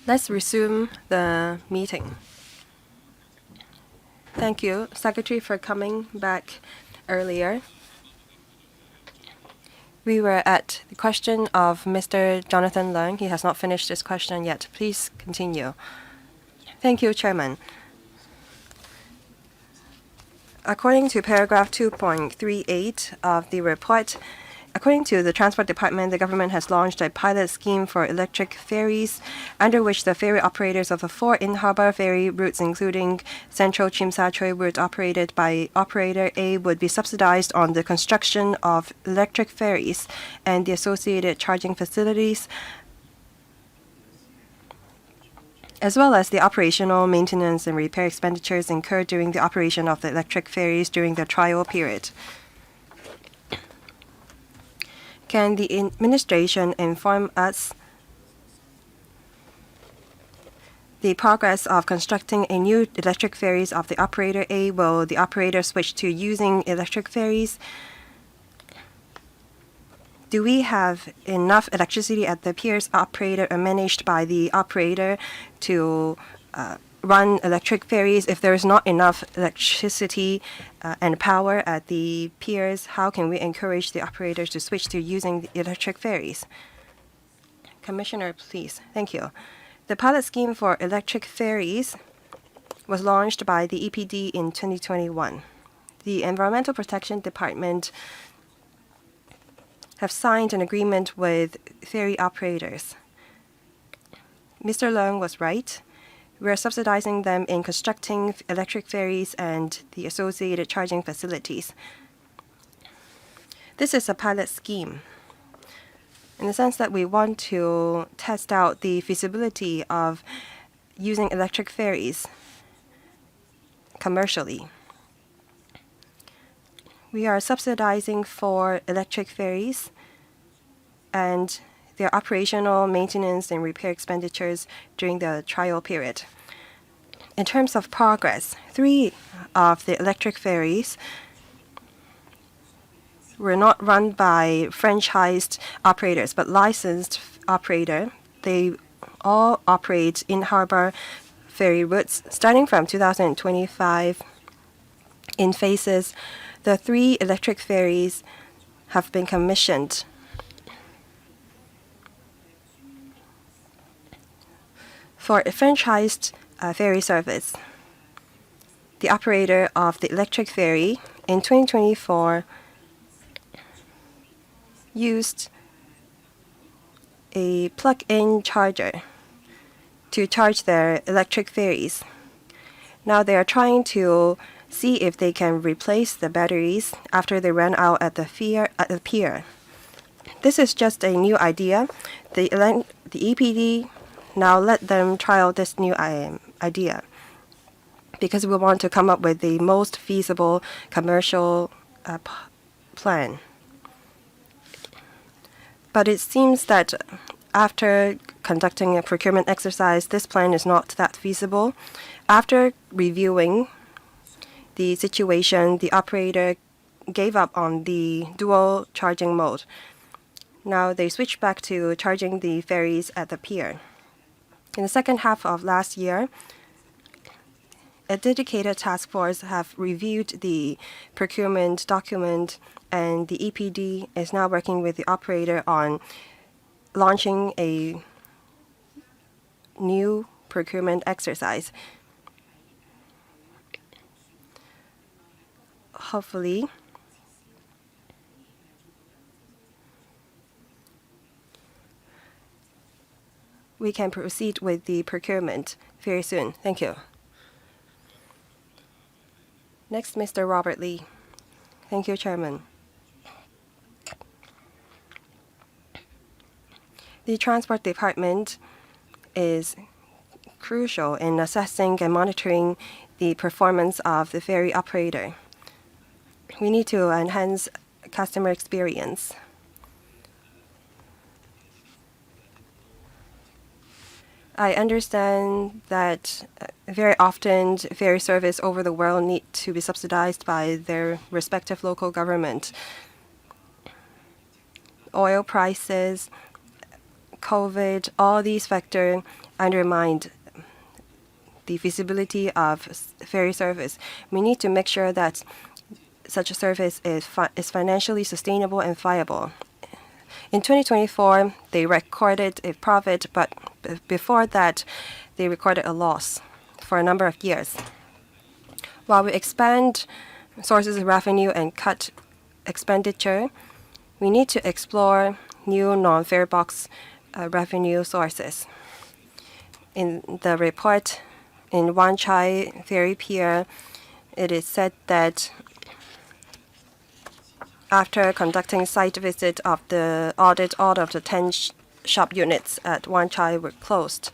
Let's resume the meeting. Thank you, Secretary, for coming back earlier. We were at the question of Mr. Jonathan Leung. He has not finished his question yet. Please continue. Thank you, Chairman. According to paragraph 2.38 of the report, according to the Transport Department, the government has launched a pilot scheme for electric ferries, under which the ferry operators of the 4 in-harbor ferry routes, including Central Chim Sa Tsui route operated by Operator A, would be subsidized on the construction of electric ferries and the associated charging facilities, as well as the operational, maintenance, and repair expenditures incurred during the operation of the electric ferries during the trial period. Can the administration inform us the progress of constructing a new electric ferries of the Operator A? Will the operator switch to using electric ferries? Do we have enough electricity at the piers operated or managed by the operator to run electric ferries? If there is not enough electricity and power at the piers, how can we encourage the operators to switch to using the electric ferries? Commissioner, please. Thank you. The pilot scheme for electric ferries was launched by the EPD in 2021. The Environmental Protection Department have signed an agreement with ferry operators. Mr. Leung was right. We are subsidizing them in constructing electric ferries and the associated charging facilities. This is a pilot scheme in the sense that we want to test out the feasibility of using electric ferries commercially. We are subsidizing for electric ferries and their operational, maintenance, and repair expenditures during the trial period. In terms of progress, 3 of the electric ferries were not run by franchised operators, but licensed operator. They all operate in-harbor ferry routes. Starting from 2025 in phases, the 3 electric ferries have been commissioned. For a franchised ferry service, the operator of the electric ferry in 2024 used a plug-in charger to charge their electric ferries. Now they are trying to see if they can replace the batteries after they ran out at the pier. This is just a new idea. The EPD now let them trial this new idea because we want to come up with the most feasible commercial plan. But it seems that after conducting a procurement exercise, this plan is not that feasible. After reviewing the situation, the operator gave up on the dual charging mode. Now they switched back to charging the ferries at the pier. In the second half of last year, a dedicated task force have reviewed the procurement document, and the EPD is now working with the operator on launching a new procurement exercise. Hopefully, we can proceed with the procurement very soon. Thank you. Next, Mr. Robert Lee. Thank you, Chairman. The Transport Department is crucial in assessing and monitoring the performance of the ferry operator. We need to enhance customer experience. I understand that very often ferry service over the world need to be subsidized by their respective local government. Oil prices, COVID, all these factors undermined the feasibility of ferry service. We need to make sure that such a service is financially sustainable and viable. In 2024, they recorded a profit, but before that, they recorded a loss for a number of years. While we expand sources of revenue and cut expenditure, we need to explore new non-fare box revenue sources. In the report in Wan Chai Ferry Pier, it is said that after conducting site visit of the audit, all of the 10 shop units at Wan Chai were closed.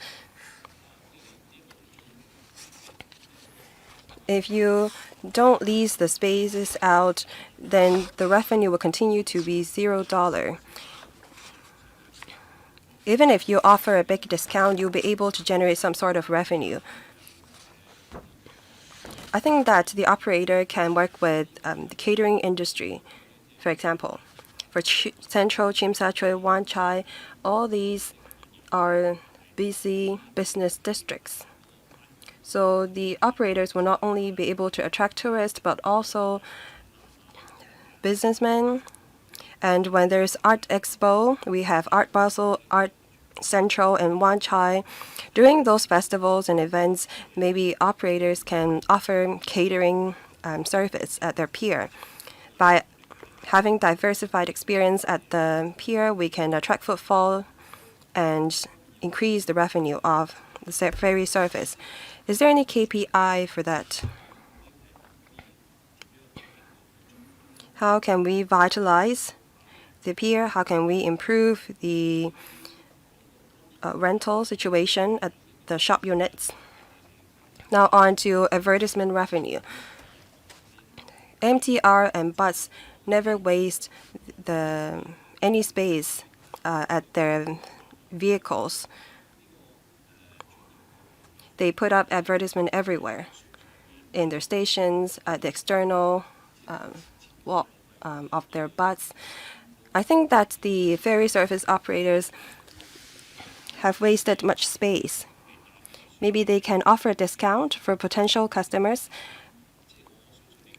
If you don't lease the spaces out, then the revenue will continue to be $0. Even if you offer a big discount, you'll be able to generate some sort of revenue. I think that the operator can work with the catering industry. For example, for Central, Tsim Sha Tsui, Wan Chai, all these are busy business districts. So the operators will not only be able to attract tourists, but also businessmen. And when there's Art Expo, we have Art Basel, Art Central, and Wan Chai. During those festivals and events, maybe operators can offer catering service at their pier. By having diversified experience at the pier, we can attract footfall and increase the revenue of the ferry service. Is there any KPI for that? How can we vitalize the pier? How can we improve the rental situation at the shop units? Now on to advertisement revenue. MTR and bus never waste any space at their vehicles. They put up advertisement everywhere, in their stations, at the external wall of their bus. I think that the ferry service operators have wasted much space. Maybe they can offer a discount for potential customers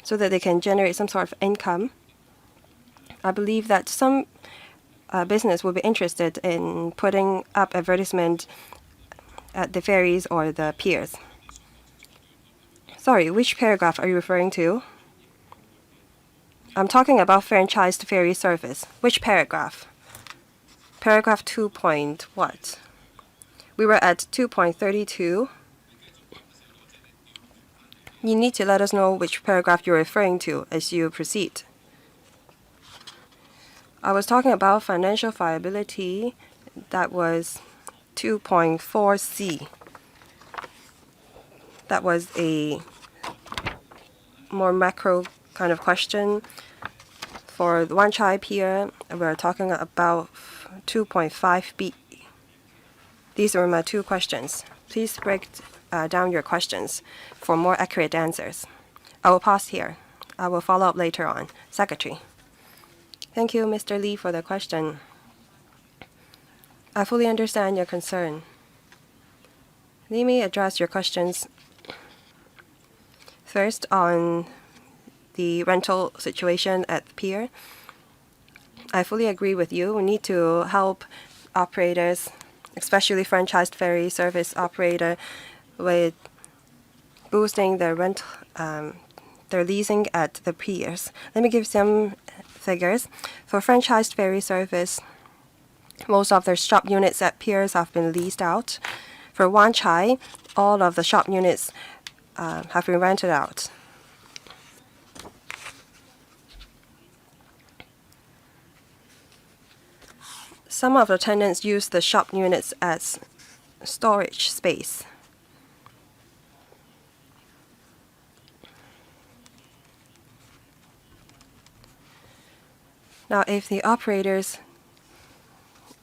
so that they can generate some sort of income. I believe that some business will be interested in putting up advertisement at the ferries or the piers. Sorry, which paragraph are you referring to? I'm talking about franchised ferry service. Which paragraph? Paragraph 2 point what? We were at 2.32. You need to let us know which paragraph you're referring to as you proceed. I was talking about financial viability. That was 2.4c. That was a more macro kind of question. For the Wan Chai Pier, we're talking about 2.5b. These are my two questions. Please break down your questions for more accurate answers. I will pause here. I will follow up later on. Secretary. Thank you, Mr. Lee, for the question. I fully understand your concern. Let me address your questions. First, on the rental situation at the pier. I fully agree with you. We need to help operators, especially franchised ferry service operator, with boosting their their leasing at the piers. Let me give some figures. For franchised ferry service, most of their shop units at piers have been leased out. For Wan Chai, all of the shop units have been rented out. Some of the tenants use the shop units as storage space. Now, if the operators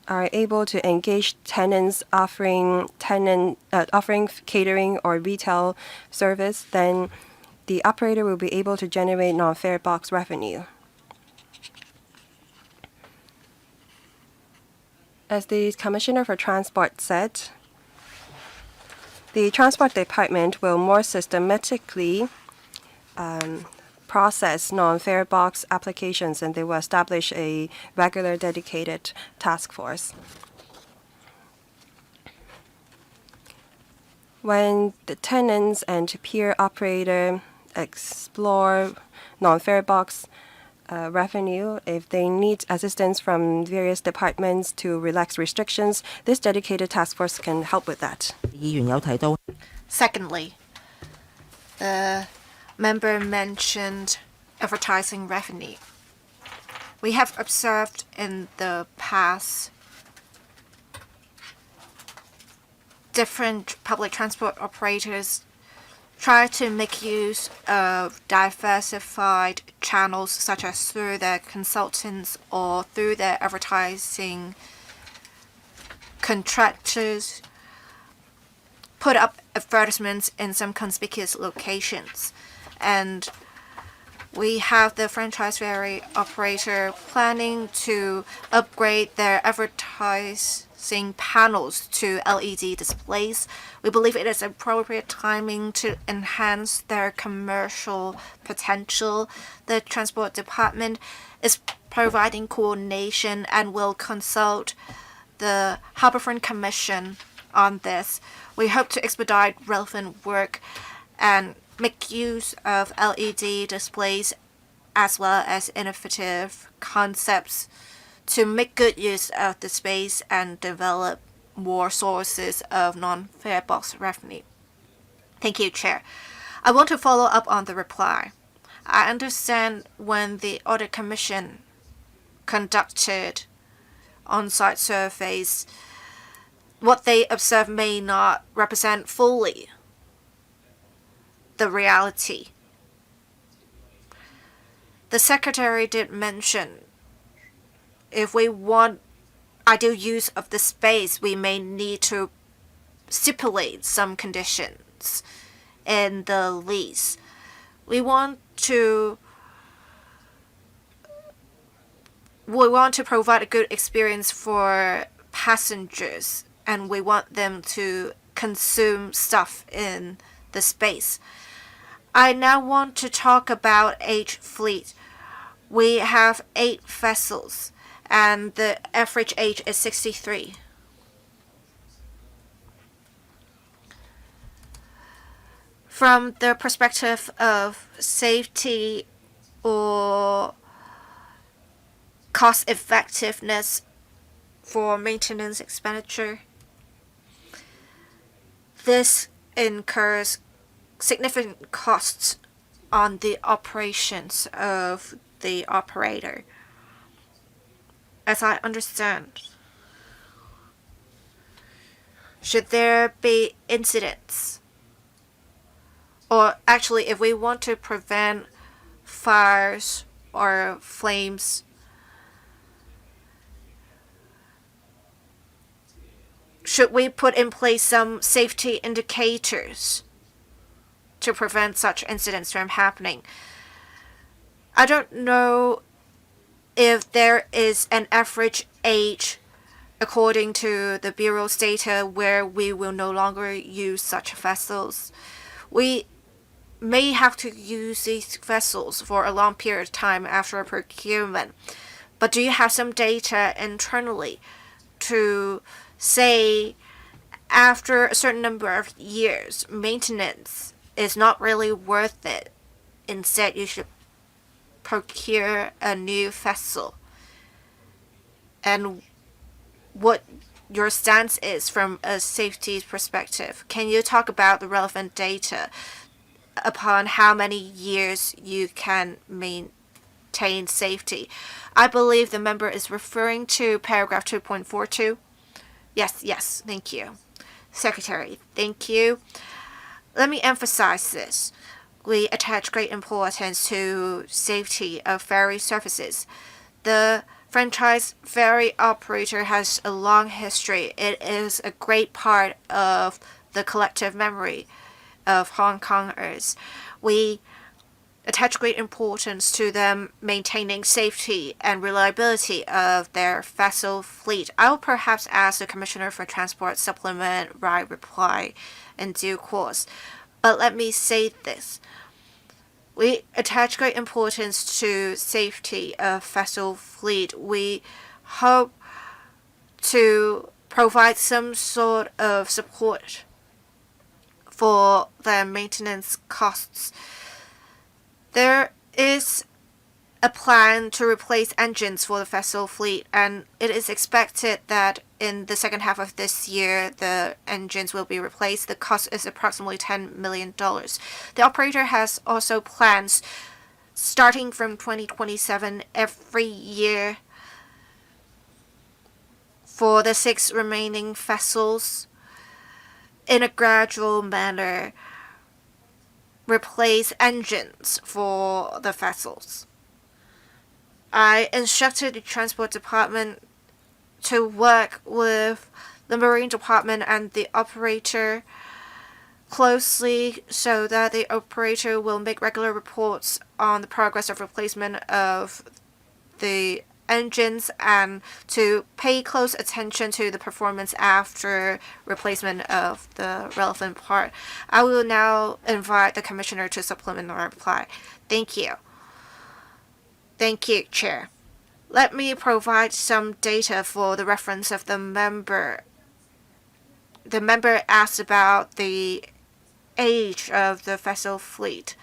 are able to engage tenants offering catering or retail service, then the operator will be able to generate non-fare box revenue. As the Commissioner for Transport said, The Transport Department will more systematically process non-fare box applications, and they will establish a regular dedicated task force. When the tenants and peer operator explore non-fare box revenue, if they need assistance from various departments to relax restrictions, this dedicated task force can help with that. Secondly, the member mentioned advertising revenue. We have observed in the past different public transport operators try to make use of diversified channels, such as through their consultants or through their advertising contractors, put up advertisements in some conspicuous locations. And we have the franchise ferry operator planning to upgrade their advertising panels to LED displays. We believe it is appropriate timing to enhance their commercial potential. The Transport Department is providing coordination and will consult the Harbourfront Commission on this. We hope to expedite relevant work and make use of LED displays as well as innovative concepts to make good use of the space and develop more sources of non-fare box revenue. Thank you, Chair. I want to follow up on the reply. I understand when the Audit Commission conducted on-site surveys, what they observe may not represent fully the reality. The Secretary did mention if we want ideal use of the space, we may need to stipulate some conditions in the lease. We want to provide a good experience for passengers, and we want them to consume stuff in the space. I now want to talk about age fleet. We have 8 vessels, and the average age is 63. From the perspective of safety or cost effectiveness for maintenance expenditure, this incurs significant costs on the operations of the operator. As I understand, should there be incidents, or actually if we want to prevent fires or flames, should we put in place some safety indicators to prevent such incidents from happening? I don't know if there is an average age according to the Bureau's data where we will no longer use such vessels. We may have to use these vessels for a long period of time after procurement. But do you have some data internally to say after a certain number of years, maintenance is not really worth it? Instead, you should procure a new vessel. And what your stance is from a safety perspective. Can you talk about the relevant data upon how many years you can maintain safety? I believe the member is referring to paragraph 2.42. Yes, thank you. Secretary, thank you. Let me emphasize this. We attach great importance to safety of ferry services. The franchise ferry operator has a long history. It is a great part of the collective memory of Hong Kongers. We attach great importance to them maintaining safety and reliability of their vessel fleet. I will perhaps ask the Commissioner for Transport supplement my reply in due course. But let me say this. We attach great importance to safety of vessel fleet. We hope to provide some sort of support for their maintenance costs. There is a plan to replace engines for the vessel fleet, and it is expected that in the second half of this year, the engines will be replaced. The cost is approximately $10 million. The operator has also plans starting from 2027 every year for the 6 remaining vessels in a gradual manner replace engines for the vessels. I instructed the Transport Department to work with the Marine Department and the operator closely so that the operator will make regular reports on the progress of replacement of the engines and to pay close attention to the performance after replacement of the relevant part. I will now invite the Commissioner to supplement our reply. Thank you. Thank you, Chair. Let me provide some data for the reference of the member. The member asked about the age of the vessel fleet.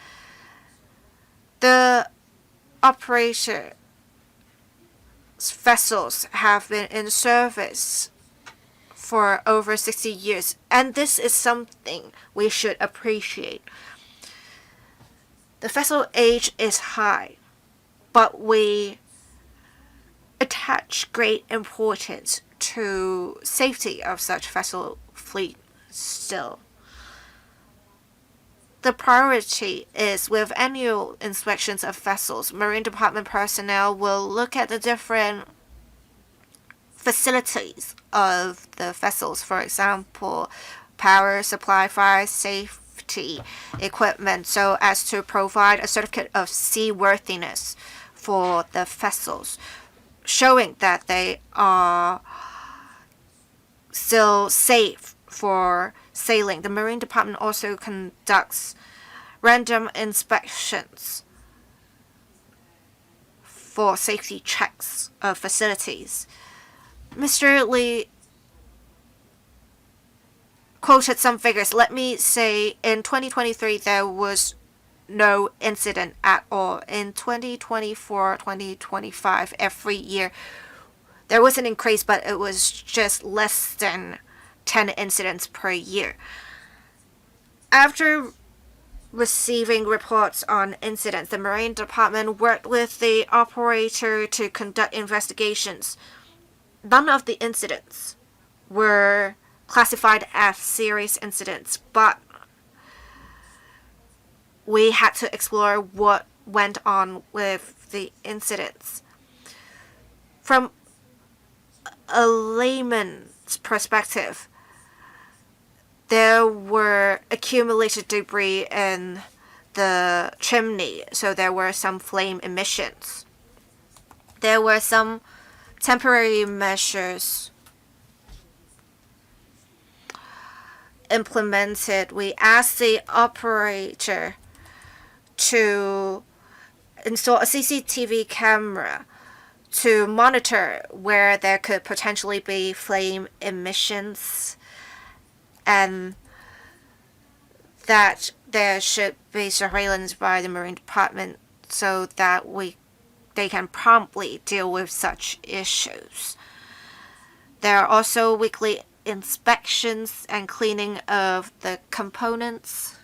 The operator's vessels have been in service for over 60 years, and this is something we should appreciate. The vessel age is high, but we attach great importance to safety of such vessel fleet still. The priority is with annual inspections of vessels, Marine Department personnel will look at the different facilities of the vessels, for example, power supply, fire safety equipment, so as to provide a certificate of seaworthiness for the vessels, showing that they are still safe for sailing. The Marine Department also conducts random inspections for safety checks of facilities. Mr. Lee quoted some figures. Let me say in 2023 there was no incident at all. In 2024, 2025, every year there was an increase, but it was just less than 10 incidents per year. After receiving reports on incidents, the Marine Department worked with the operator to conduct investigations. None of the incidents were classified as serious incidents, but we had to explore what went on with the incidents. From a layman's perspective, there were accumulated debris in the chimney, so there were some flame emissions. There were some temporary measures implemented. We asked the operator to install a CCTV camera to monitor where there could potentially be flame emissions, and that there should be surveillance by the Marine Department so that they can promptly deal with such issues. There are also weekly inspections and cleaning of the components.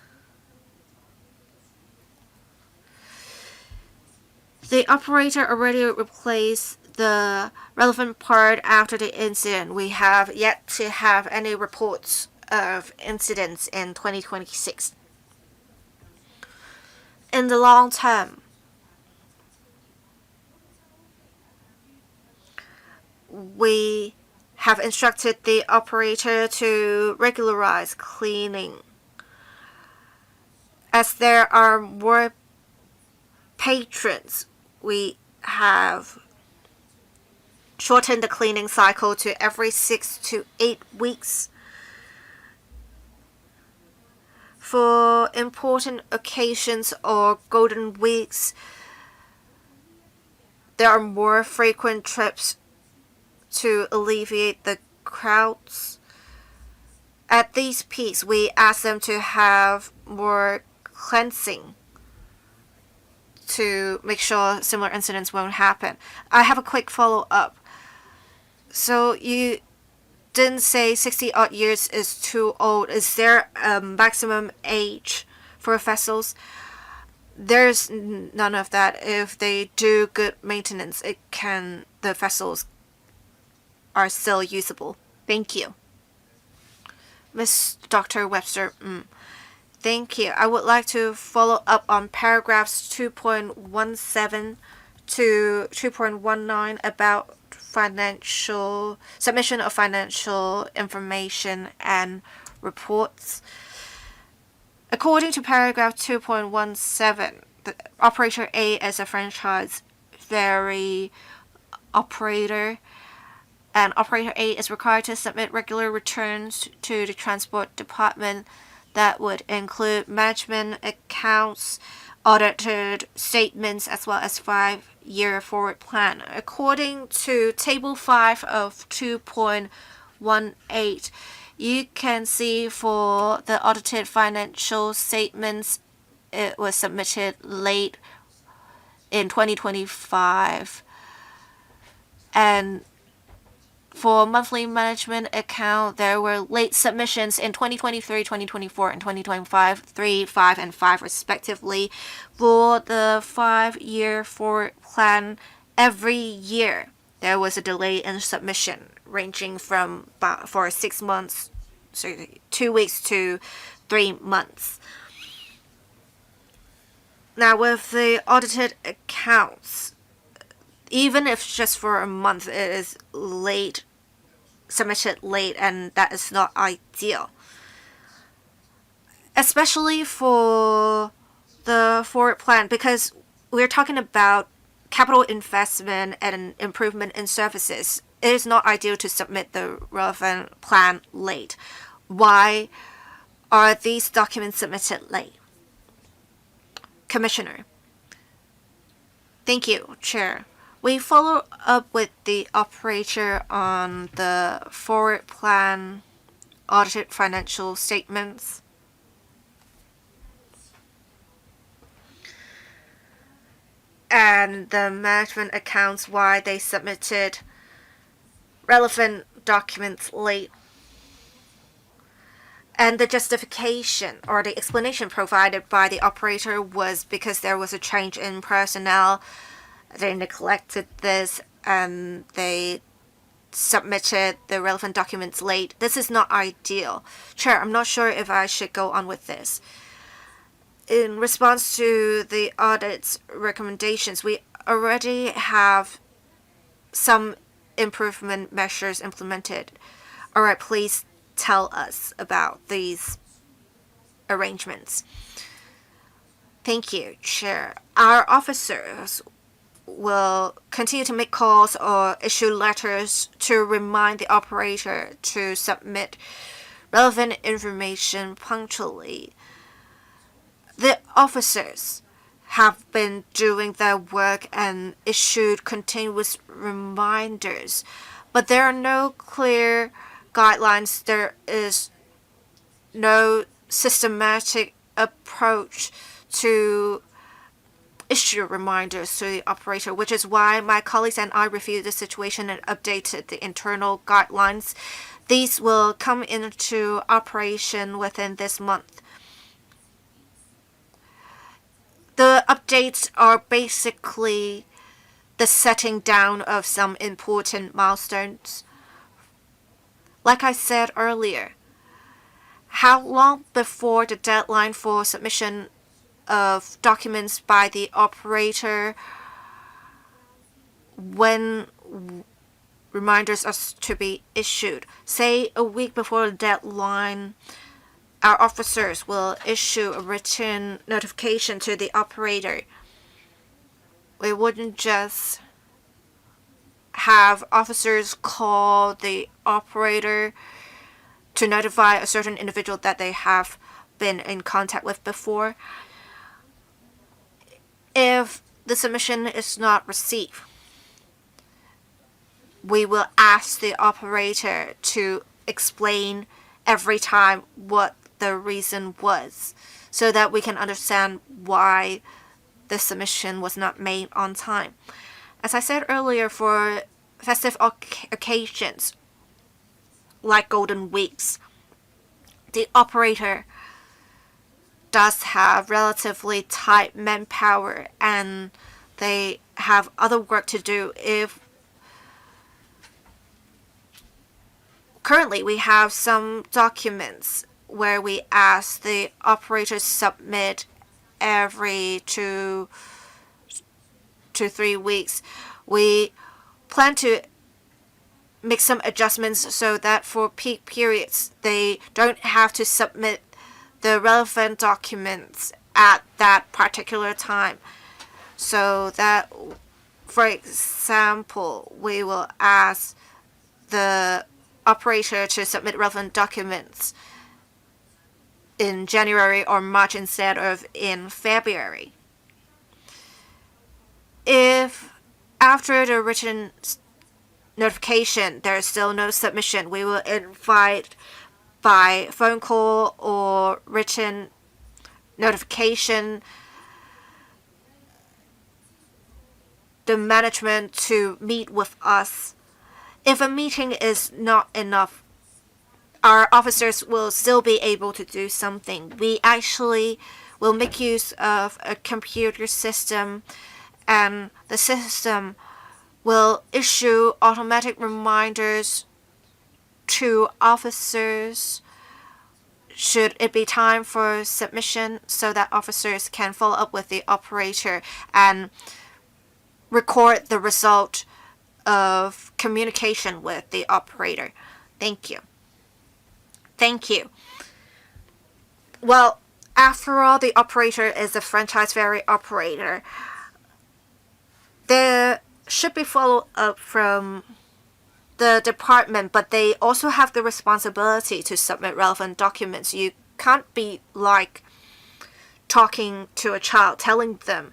The operator already replaced the relevant part after the incident. We have yet to have any reports of incidents in 2026. In the long term, we have instructed the operator to regularize cleaning. As there are more patrons, we have shortened the cleaning cycle to every 6 to 8 weeks. For important occasions or golden weeks, there are more frequent trips to alleviate the crowds. At these peaks, we ask them to have more cleansing to make sure similar incidents won't happen. I have a quick follow-up. So you didn't say 60 odd years is too old. Is there a maximum age for vessels? There's none of that. If they do good maintenance, the vessels are still usable. Thank you. Miss Dr. Webster, thank you. I would like to follow up on paragraphs 2.17 to 2.19 about submission of financial information and reports. According to paragraph 2.17, the operator A is a franchise ferry operator, and operator A is required to submit regular returns to the transport department that would include management accounts, audited statements, as well as 5-year forward plan. According to Table 5 of 2.18, you can see for the audited financial statements, it was submitted late in 2025. And for monthly management account, there were late submissions in 2023, 2024, and 2025, 3, 5, and 5 respectively. For the 5-year forward plan, every year there was a delay in submission, ranging from for 6 months, so 2 weeks to 3 months. Now, with the audited accounts, even if just for a month, it is submitted late, and that is not ideal. Especially for the forward plan, because we're talking about capital investment and improvement in services. It is not ideal to submit the relevant plan late. Why are these documents submitted late? Commissioner. Thank you, Chair. We follow up with the operator on the forward plan audited financial statements. And the management accounts, why they submitted relevant documents late. And the justification or the explanation provided by the operator was because there was a change in personnel. They neglected this and they submitted the relevant documents late. This is not ideal. Chair, I'm not sure if I should go on with this. In response to the audit's recommendations, we already have some improvement measures implemented. All right, please tell us about these arrangements. Thank you, Chair. Our officers will continue to make calls or issue letters to remind the operator to submit relevant information punctually. The officers have been doing their work and issued continuous reminders, but there are no clear guidelines. There is no systematic approach to issue reminders to the operator, which is why my colleagues and I reviewed the situation and updated the internal guidelines. These will come into operation within this month. The updates are basically the setting down of some important milestones. Like I said earlier, how long before the deadline for submission of documents by the operator, when reminders are to be issued? Say a week before the deadline, our officers will issue a written notification to the operator. we wouldn't just have officers call the operator to notify a certain individual that they have been in contact with before. If the submission is not received, we will ask the operator to explain every time what the reason was so that we can understand why the submission was not made on time. As I said earlier, for festive occasions like Golden Weeks, the operator does have relatively tight manpower and they have other work to do. If currently we have some documents where we ask the operator to submit every 2 to 3 weeks, we plan to make some adjustments so that for peak periods they don't have to submit the relevant documents at that particular time. So that, for example, we will ask the operator to submit relevant documents in January or March instead of in February. If after the written notification there is still no submission, we will invite by phone call or written notification the management to meet with us. If a meeting is not enough, our officers will still be able to do something. We actually will make use of a computer system, and the system will issue automatic reminders to officers should it be time for submission, so that officers can follow up with the operator and record the result of communication with the operator. Thank you. Thank you. Well, after all, the operator is a franchise ferry operator. There should be follow-up from the department, but they also have the responsibility to submit relevant documents. You can't be like talking to a child, telling them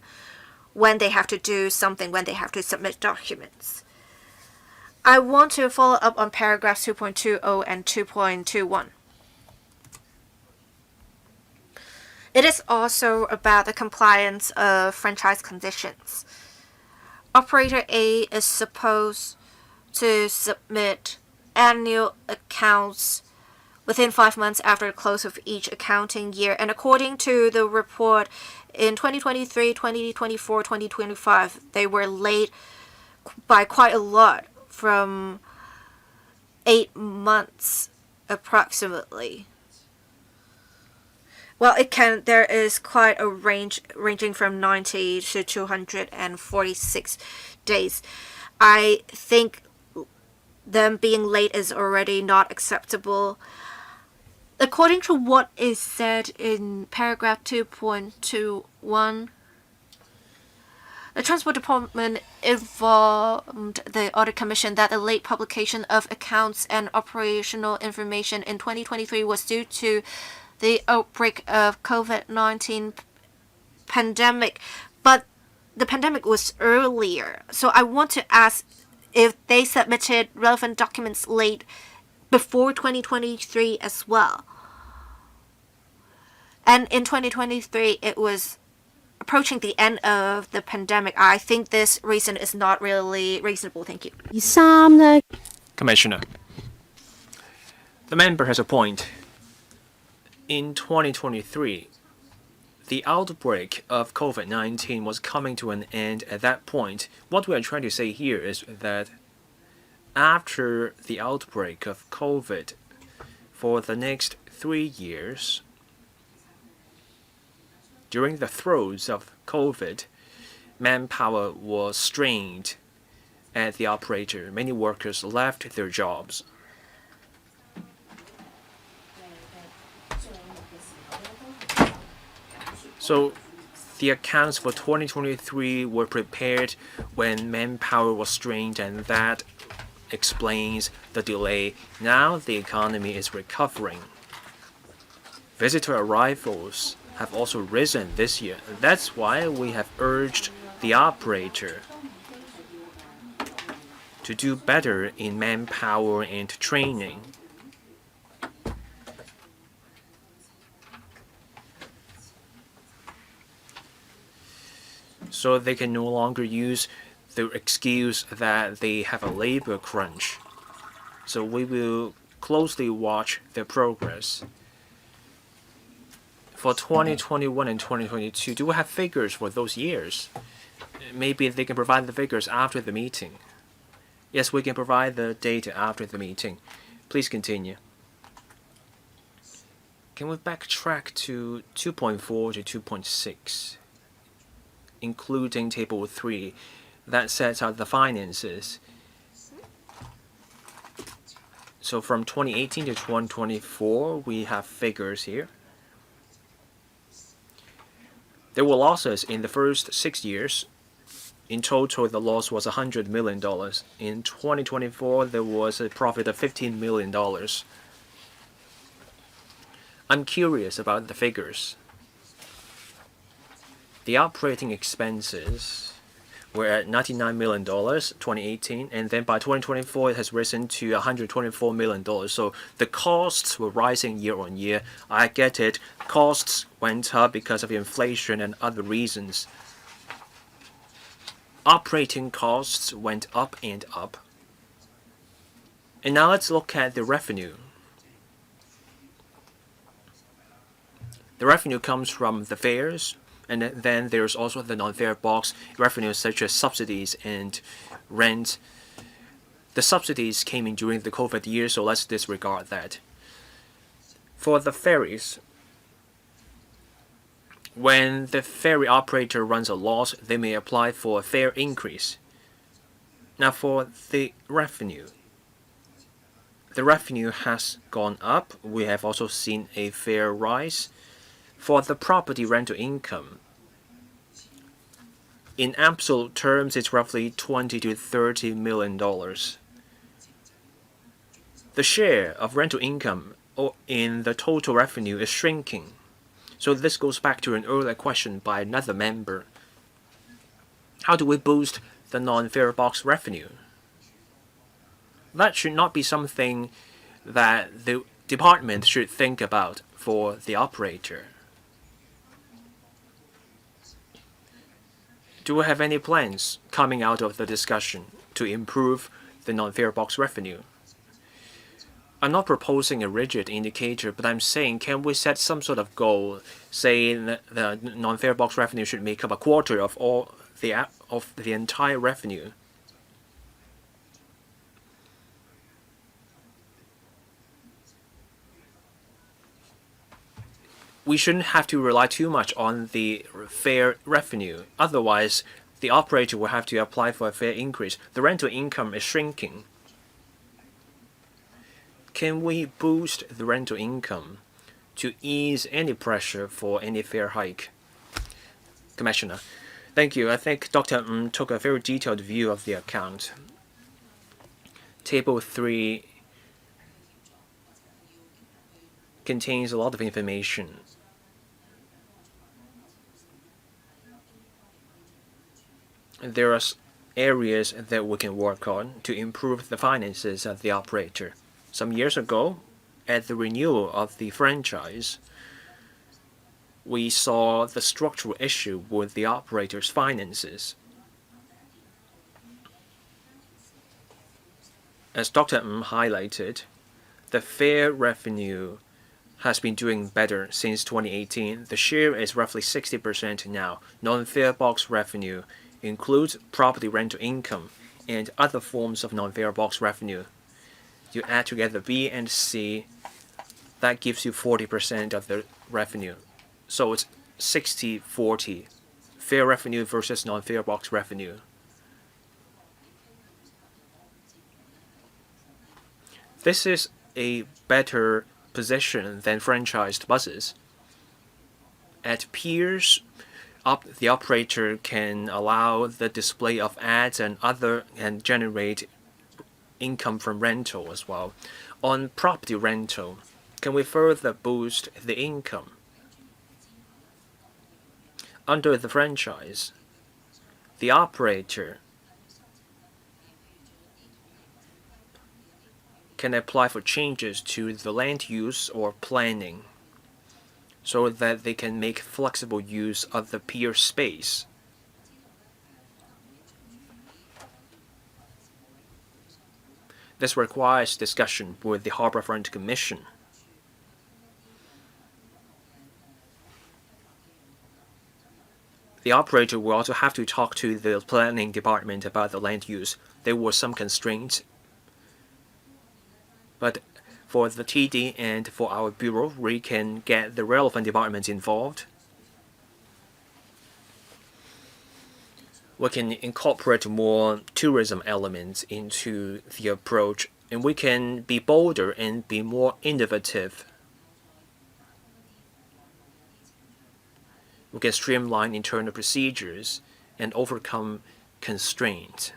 when they have to do something, when they have to submit documents. I want to follow up on paragraphs 2.20 and 2.21. It is also about the compliance of franchise conditions. Operator A is supposed to submit annual accounts within 5 months after the close of each accounting year. And according to the report, in 2023, 2024, 2025, they were late by quite a lot, from 8 months approximately. Well, there is quite a range ranging from 90 to 246 days. I think them being late is already not acceptable. According to what is said in paragraph 2.21, the Transport Department informed the Audit Commission that the late publication of accounts and operational information in 2023 was due to the outbreak of COVID-19 pandemic. But the pandemic was earlier. So I want to ask if they submitted relevant documents late before 2023 as well. And in 2023, it was approaching the end of the pandemic. I think this reason is not really reasonable. Thank you. Commissioner, the member has a point. In 2023, the outbreak of COVID-19 was coming to an end at that point. What we are trying to say here is that after the outbreak of COVID, for the next 3 years, during the throes of COVID, manpower was strained at the operator. Many workers left their jobs. So The accounts for 2023 were prepared when manpower was strained, and that explains the delay. Now the economy is recovering. Visitor arrivals have also risen this year. That's why we have urged the operator to do better in manpower and training. So they can no longer use the excuse that they have a labor crunch. So we will closely watch their progress. For 2021 and 2022, do we have figures for those years? Maybe they can provide the figures after the meeting. Yes, we can provide the data after the meeting. Please continue. Can we backtrack to 2.4 to 2.6, including Table 3, that sets out the finances? So from 2018 to 2024, we have figures here. There were losses in the first 6 years. In total, the loss was $100 million. In 2024, there was a profit of $15 million. I'm curious about the figures. The operating expenses were at $99 million 2018, and then by 2024 it has risen to $124 million. So the costs were rising year on year. I get it. Costs went up because of inflation and other reasons. Operating costs went up and up. And now let's look at the revenue. The revenue comes from the fares, and then there's also the non-fare box revenues such as subsidies and rent. The subsidies came in during the COVID year, so let's disregard that. For the ferries, when the ferry operator runs a loss, they may apply for a fare increase. Now for the revenue has gone up. We have also seen a fare rise. For the property rental income, in absolute terms, it's roughly $20 to $30 million. The share of rental income in the total revenue is shrinking. So this goes back to an earlier question by another member. How do we boost the non-fare box revenue? That should not be something that the department should think about for the operator. Do we have any plans coming out of the discussion to improve the non-fare box revenue? I'm not proposing a rigid indicator, but I'm saying, can we set some sort of goal, saying that the non-fare box revenue should make up a quarter of all the entire revenue? We shouldn't have to rely too much on the fare revenue. Otherwise, the operator will have to apply for a fare increase. The rental income is shrinking. Can we boost the rental income to ease any pressure for any fare hike? Commissioner, thank you. I think Dr. Ng took a very detailed view of the account. Table 3 contains a lot of information. There are areas that we can work on to improve the finances of the operator. Some years ago, at the renewal of the franchise, we saw the structural issue with the operator's finances. As Dr. Ng highlighted, the fare revenue has been doing better since 2018. The share is roughly 60% now. Non-fare box revenue includes property rental income and other forms of non-fare box revenue. You add together B and C, that gives you 40% of the revenue. So it's 60-40, fare revenue versus non-fare box revenue. This is a better position than franchised buses. At peers, the operator can allow the display of ads and generate income from rental as well. On property rental, can we further boost the income? Under the franchise, the operator can apply for changes to the land use or planning so that they can make flexible use of the pier space. This requires discussion with the Harbourfront Commission. The operator will also have to talk to the planning department about the land use. There were some constraints, but for the TD and for our bureau, we can get the relevant departments involved. We can incorporate more tourism elements into the approach, and we can be bolder and be more innovative. We can streamline internal procedures and overcome constraints.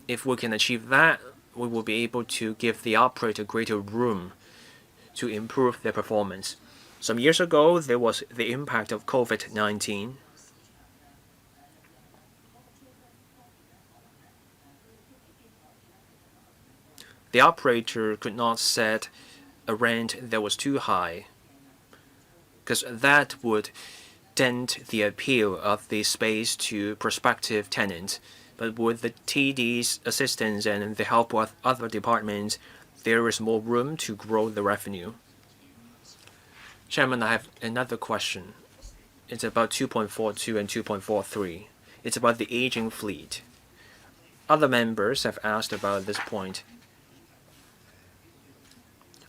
If we can achieve that, we will be able to give the operator greater room to improve their performance. Some years ago, there was the impact of COVID-19. The operator could not set a rent that was too high, because that would dent the appeal of the space to prospective tenants. But with the TD's assistance and the help of other departments, there is more room to grow the revenue. Chairman, I have another question. It's about 2.42 and 2.43. It's about the aging fleet. Other members have asked about this point.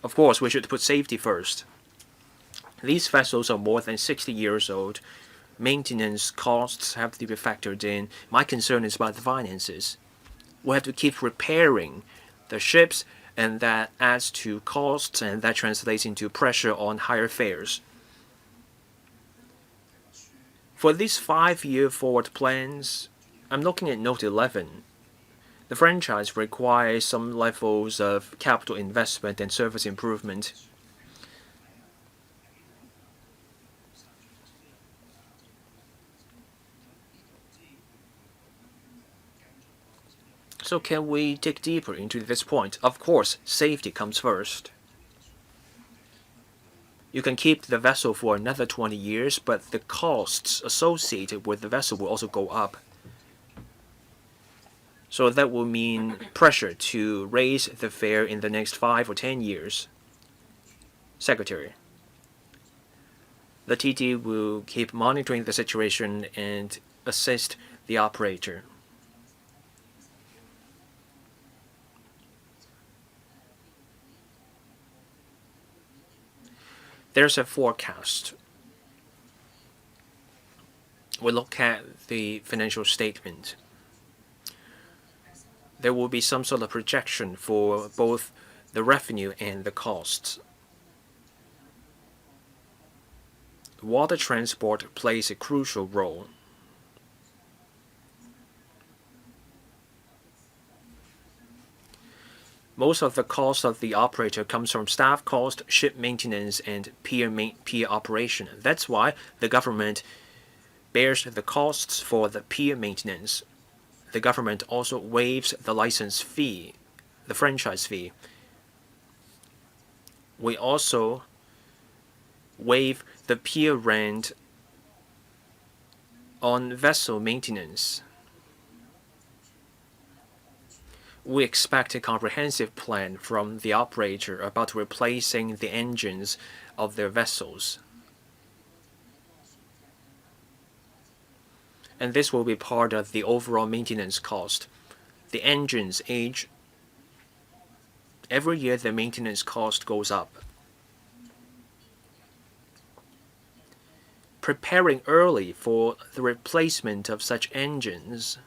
Of course, we should put safety first. These vessels are more than 60 years old. Maintenance costs have to be factored in. My concern is about the finances. We have to keep repairing the ships, and that adds to costs, and that translates into pressure on higher fares. For these 5-year forward plans, I'm looking at Note 11. The franchise requires some levels of capital investment and service improvement. So can we dig deeper into this point? Of course, safety comes first. You can keep the vessel for another 20 years, but the costs associated with the vessel will also go up. So that will mean pressure to raise the fare in the next 5 or 10 years. Secretary, the TT will keep monitoring the situation and assist the operator. There's a forecast. We look at the financial statement. There will be some sort of projection for both the revenue and the costs. Water transport plays a crucial role. Most of the cost of the operator comes from staff cost, ship maintenance, and pier operation. That's why the government bears the costs for the pier maintenance. The government also waives the license fee, the franchise fee. We also waive the pier rent on vessel maintenance. We expect a comprehensive plan from the operator about replacing the engines of their vessels. And this will be part of the overall maintenance cost. The engines age. Every year the maintenance cost goes up. Preparing early for the replacement of such engines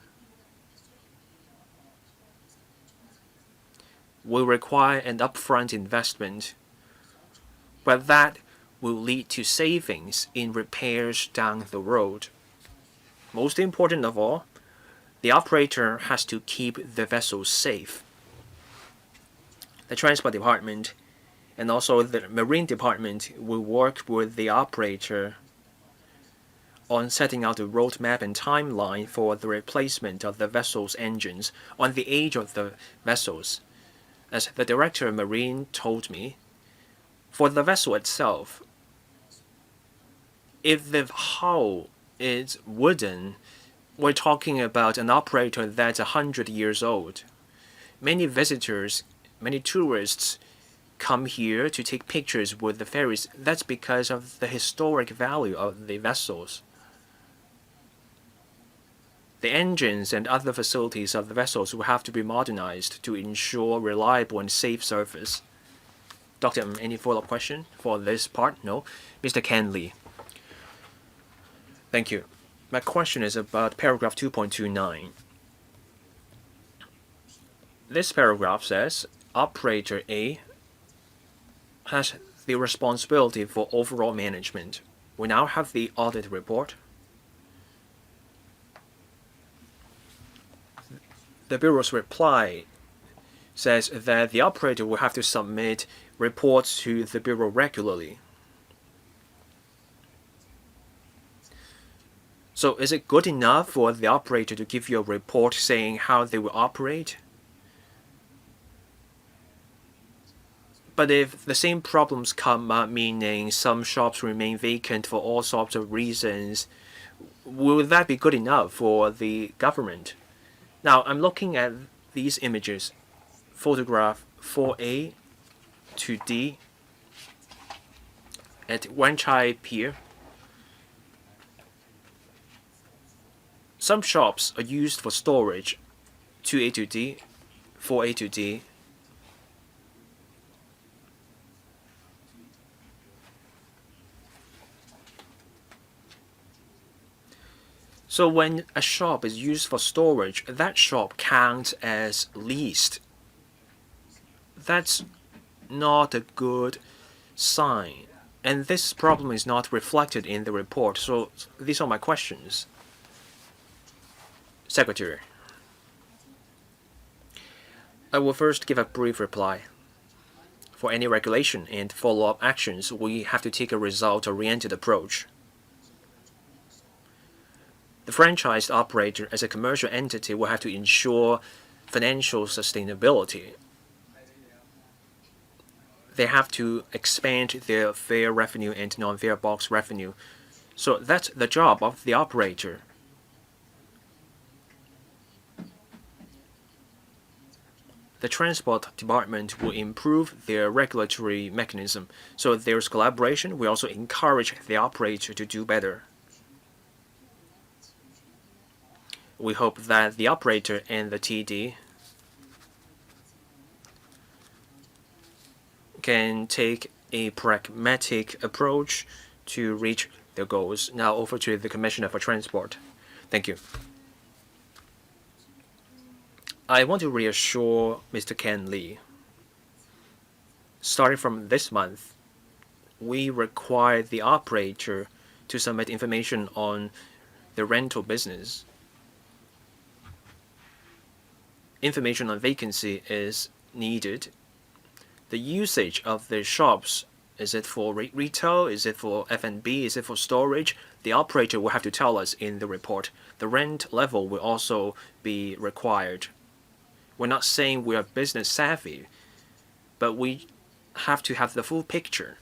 will require an upfront investment, but that will lead to savings in repairs down the road. Most important of all, the operator has to keep the vessel safe. The Transport Department and also the Marine Department will work with the operator on setting out a roadmap and timeline for the replacement of the vessel's engines on the age of the vessels. As the Director of Marine told me, for the vessel itself, if the hull is wooden, we're talking about an operator that's 100 years old. Many visitors, many tourists come here to take pictures with the ferries. That's because of the historic value of the vessels. The engines and other facilities of the vessels will have to be modernized to ensure reliable and safe service. Doctor, any follow-up question for this part? No? Mr. Ken Lee. Thank you. My question is about paragraph 2.29. This paragraph says, Operator A has the responsibility for overall management. We now have the audit report. The Bureau's reply says that the operator will have to submit reports to the Bureau regularly. So is it good enough for the operator to give you a report saying how they will operate? But if the same problems come up, meaning some shops remain vacant for all sorts of reasons, will that be good enough for the government? Now, I'm looking at these images, photograph 4A to D at Wanchai Pier. Some shops are used for storage, 2A to D, 4A to D. So when a shop is used for storage, that shop counts as leased. That's not a good sign. And this problem is not reflected in the report. So these are my questions. Secretary. I will first give a brief reply. For any regulation and follow-up actions, we have to take a result-oriented approach. The franchised operator as a commercial entity will have to ensure financial sustainability. They have to expand their fare revenue and non-fare box revenue. So that's the job of the operator. The Transport Department will improve their regulatory mechanism. So there's collaboration. We also encourage the operator to do better. We hope that the operator and the TD can take a pragmatic approach to reach their goals. Now over to the Commissioner for Transport. Thank you. I want to reassure Mr. Ken Lee. Starting from this month, we require the operator to submit information on the rental business. Information on vacancy is needed. The usage of the shops, is it for retail, is it for F&B, is it for storage? The operator will have to tell us in the report. The rent level will also be required. We're not saying we are business savvy, but we have to have the full picture.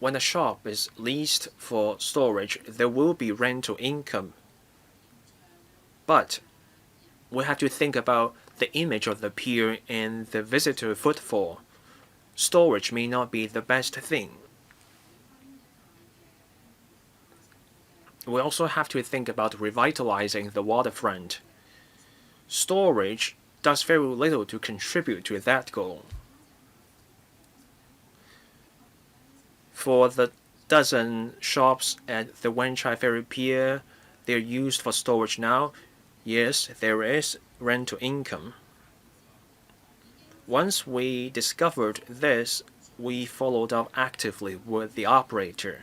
When a shop is leased for storage, there will be rental income. But we have to think about the image of the pier and the visitor footfall. Storage may not be the best thing. We also have to think about revitalizing the waterfront. Storage does very little to contribute to that goal. For the dozen shops at the Wanchai Ferry Pier, they're used for storage now. Yes, there is rental income. Once we discovered this, we followed up actively with the operator.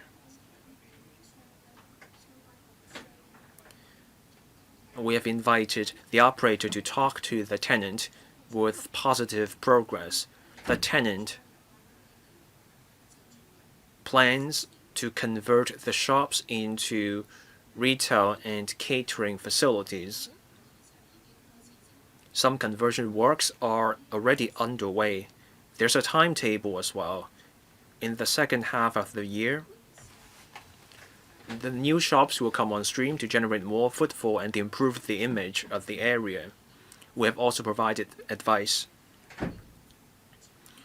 We have invited the operator to talk to the tenant with positive progress. The tenant plans to convert the shops into retail and catering facilities. Some conversion works are already underway. There's a timetable as well. In the second half of the year, the new shops will come on stream to generate more footfall and improve the image of the area. We have also provided advice.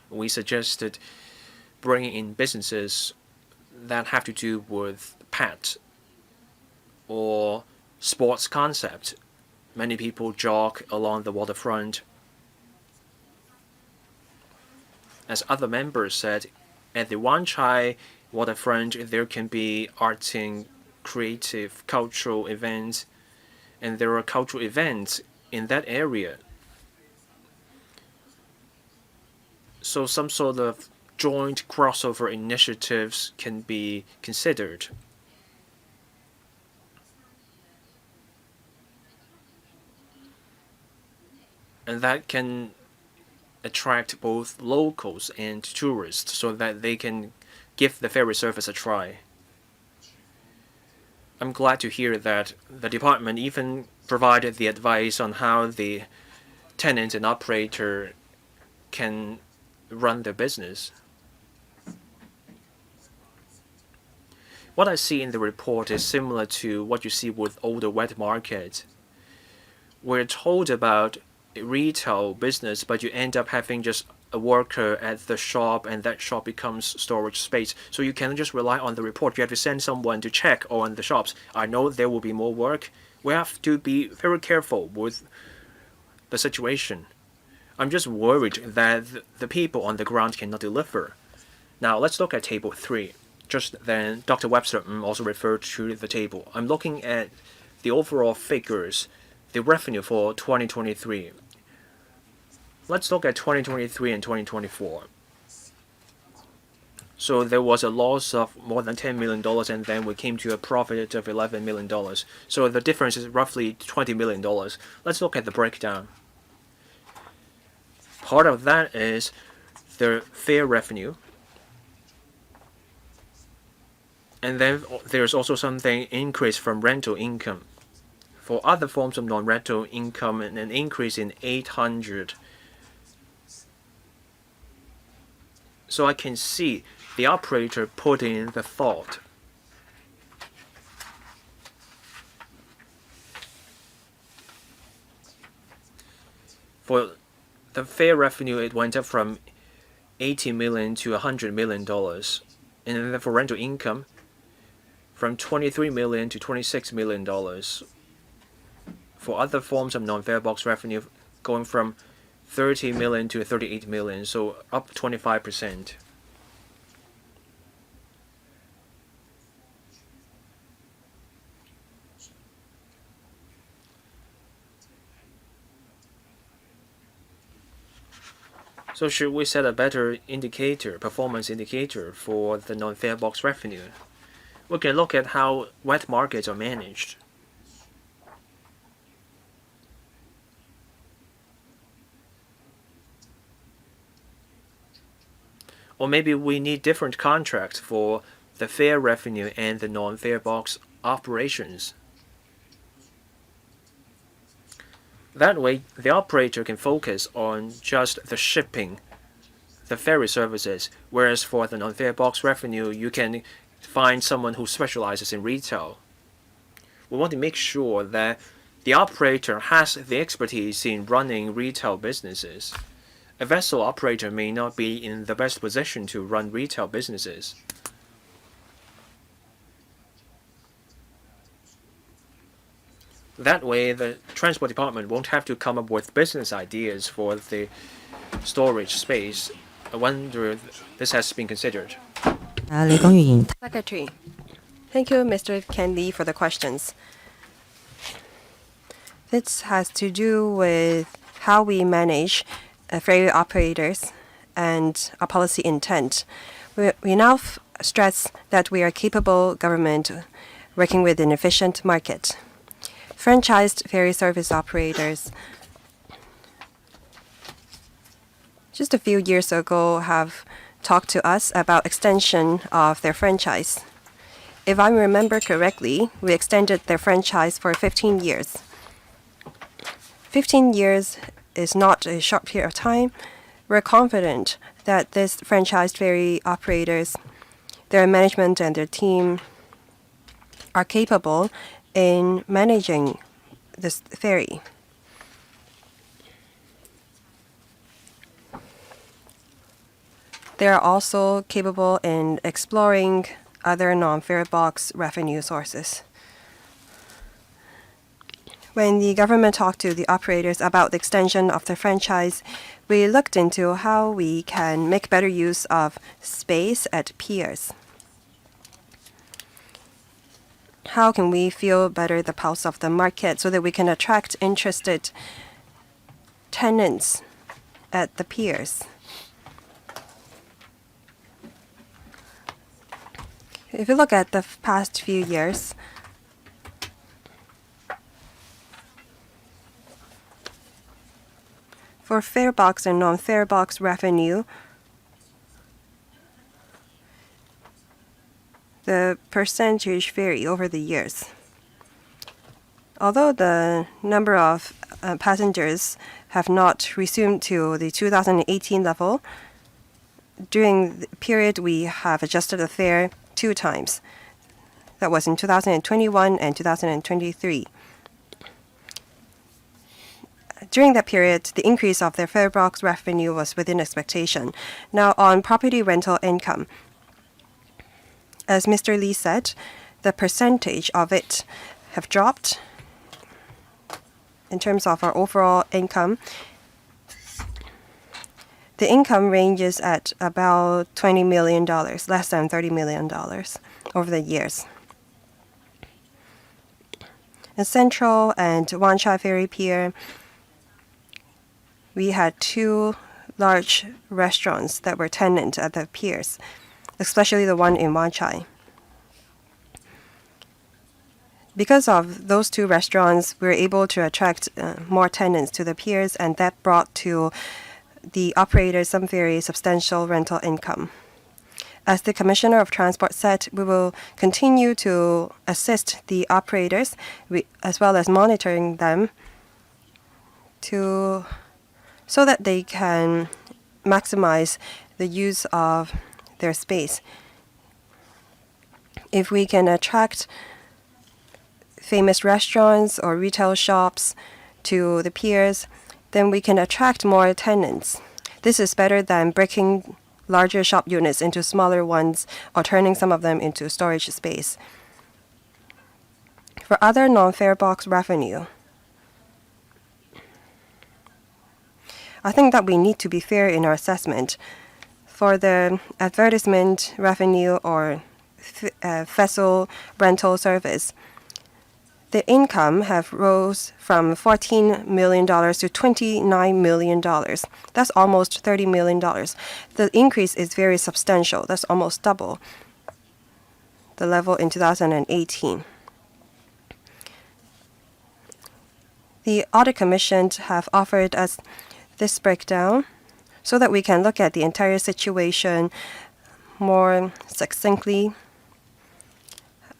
We suggested bringing in businesses that have to do with pet or sports concept. Many people jog along the waterfront. As other members said, at the Wan Chai waterfront, there can be arts and creative cultural events, and there are cultural events in that area. So some sort of joint crossover initiatives can be considered. And that can attract both locals and tourists so that they can give the ferry service a try. I'm glad to hear that the department even provided the advice on how the tenant and operator can run their business. What I see in the report is similar to what you see with older wet markets. We're told about retail business, but you end up having just a worker at the shop, and that shop becomes storage space. So you cannot just rely on the report. You have to send someone to check on the shops. I know there will be more work. We have to be very careful with the situation. I'm just worried that the people on the ground cannot deliver. Now let's look at table 3. Just then, Dr. Webster also referred to the table. I'm looking at the overall figures, the revenue for 2023. Let's look at 2023 and 2024. So there was a loss of more than $10 million, and then we came to a profit of $11 million. So the difference is roughly $20 million. Let's look at the breakdown. Part of that is the fare revenue. And then there's also something increase from rental income. For other forms of non-rental income, an increase in 800. So I can see the operator put in the thought. For the fare revenue, it went up from $80 million to $100 million. And then for rental income, from $23 million to $26 million. For other forms of non-fare box revenue, going from $30 million to $38 million, so up 25%. So should we set a better indicator, performance indicator for the non-fare box revenue? We can look at how wet markets are managed. Or maybe we need different contracts for the fare revenue and the non-fare box operations. That way, the operator can focus on just the shipping, the ferry services, whereas for the non-fare box revenue, you can find someone who specializes in retail. We want to make sure that the operator has the expertise in running retail businesses. A vessel operator may not be in the best position to run retail businesses. That way, the transport department won't have to come up with business ideas for the storage space. I wonder if this has been considered. Secretary. Thank you, Mr. Ken Lee, for the questions. This has to do with how we manage ferry operators and our policy intent. We now stress that we are capable government working with an efficient market. Franchised ferry service operators just a few years ago have talked to us about extension of their franchise. If I remember correctly, we extended their franchise for 15 years. 15 years is not a short period of time. We're confident that these franchised ferry operators, their management and their team are capable in managing this ferry. They are also capable in exploring other non-fare box revenue sources. When the government talked to the operators about the extension of the franchise, we looked into how we can make better use of space at piers. How can we feel better the pulse of the market so that we can attract interested tenants at the piers? If you look at the past few years, for fare box and non-fare box revenue, the percentage vary over the years. Although the number of passengers have not resumed to the 2018 level, during the period we have adjusted the fare 2 times. That was in 2021 and 2023. During that period, the increase of their fare box revenue was within expectation. Now, on property rental income, as Mr. Lee said, the percentage of it have dropped in terms of our overall income. The income ranges at about $20 million, less than $30 million over the years. In Central and Wan Chai Ferry Pier, we had 2 large restaurants that were tenant at the piers, especially the one in Wan Chai. Because of those 2 restaurants, we were able to attract more tenants to the piers, and that brought to the operators some very substantial rental income. As the Commissioner of Transport said, we will continue to assist the operators as well as monitoring them so that they can maximize the use of their space. If we can attract famous restaurants or retail shops to the piers, then we can attract more tenants. This is better than breaking larger shop units into smaller ones or turning some of them into storage space. For other non-fare box revenue, I think that we need to be fair in our assessment. For the advertisement revenue or vessel rental service, the income have rose from $14 million to $29 million. That's almost $30 million. The increase is very substantial. That's almost double the level in 2018. The Audit Commission have offered us this breakdown so that we can look at the entire situation more succinctly.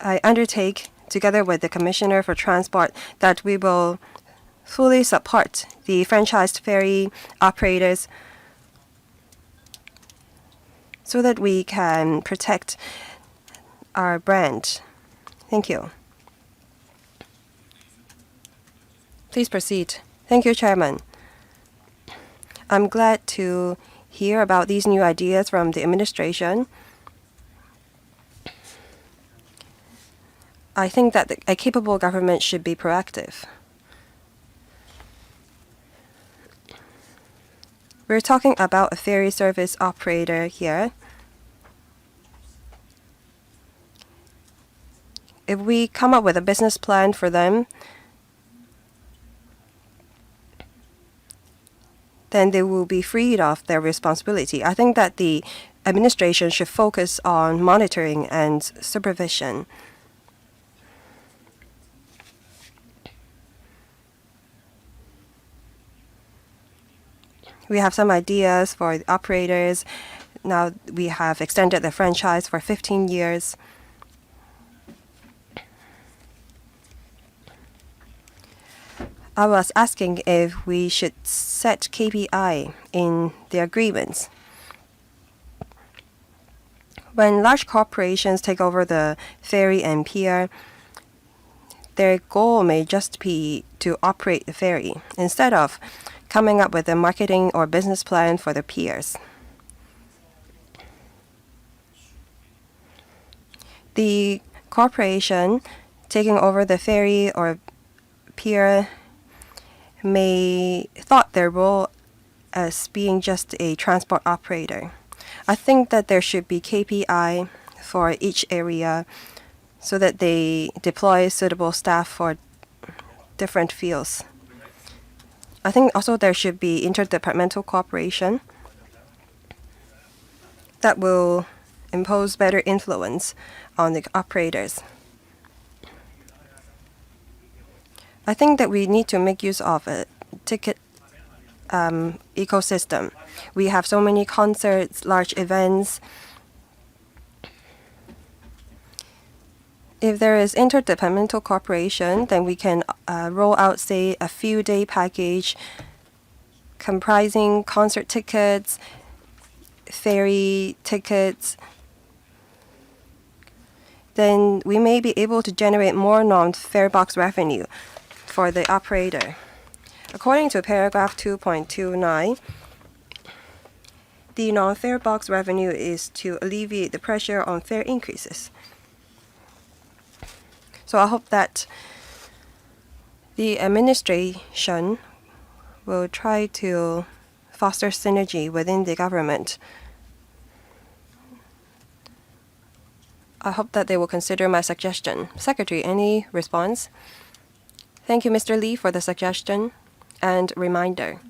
I undertake, together with the Commissioner for Transport, that we will fully support the franchised ferry operators so that we can protect our brand. Thank you. Please proceed. Thank you, Chairman. I'm glad to hear about these new ideas from the administration. I think that a capable government should be proactive. We're talking about a ferry service operator here. If we come up with a business plan for them, then they will be freed of their responsibility. I think that the administration should focus on monitoring and supervision. We have some ideas for the operators. Now we have extended the franchise for 15 years. I was asking if we should set KPI in the agreements. When large corporations take over the ferry and pier, their goal may just be to operate the ferry instead of coming up with a marketing or business plan for the piers. The corporation taking over the ferry or pier may thought their role as being just a transport operator. I think that there should be KPI for each area so that they deploy suitable staff for different fields. I think also there should be interdepartmental cooperation that will impose better influence on the operators. I think that we need to make use of a ticket ecosystem. We have so many concerts, large events. If there is interdepartmental cooperation, then we can roll out, say, a few-day package comprising concert tickets, ferry tickets. Then we may be able to generate more non-fare box revenue for the operator. According to paragraph 2.29, the non-fare box revenue is to alleviate the pressure on fare increases. So I hope that the administration will try to foster synergy within the government. I hope that they will consider my suggestion. Secretary, any response? Thank you, Mr. Lee, for the suggestion and reminder.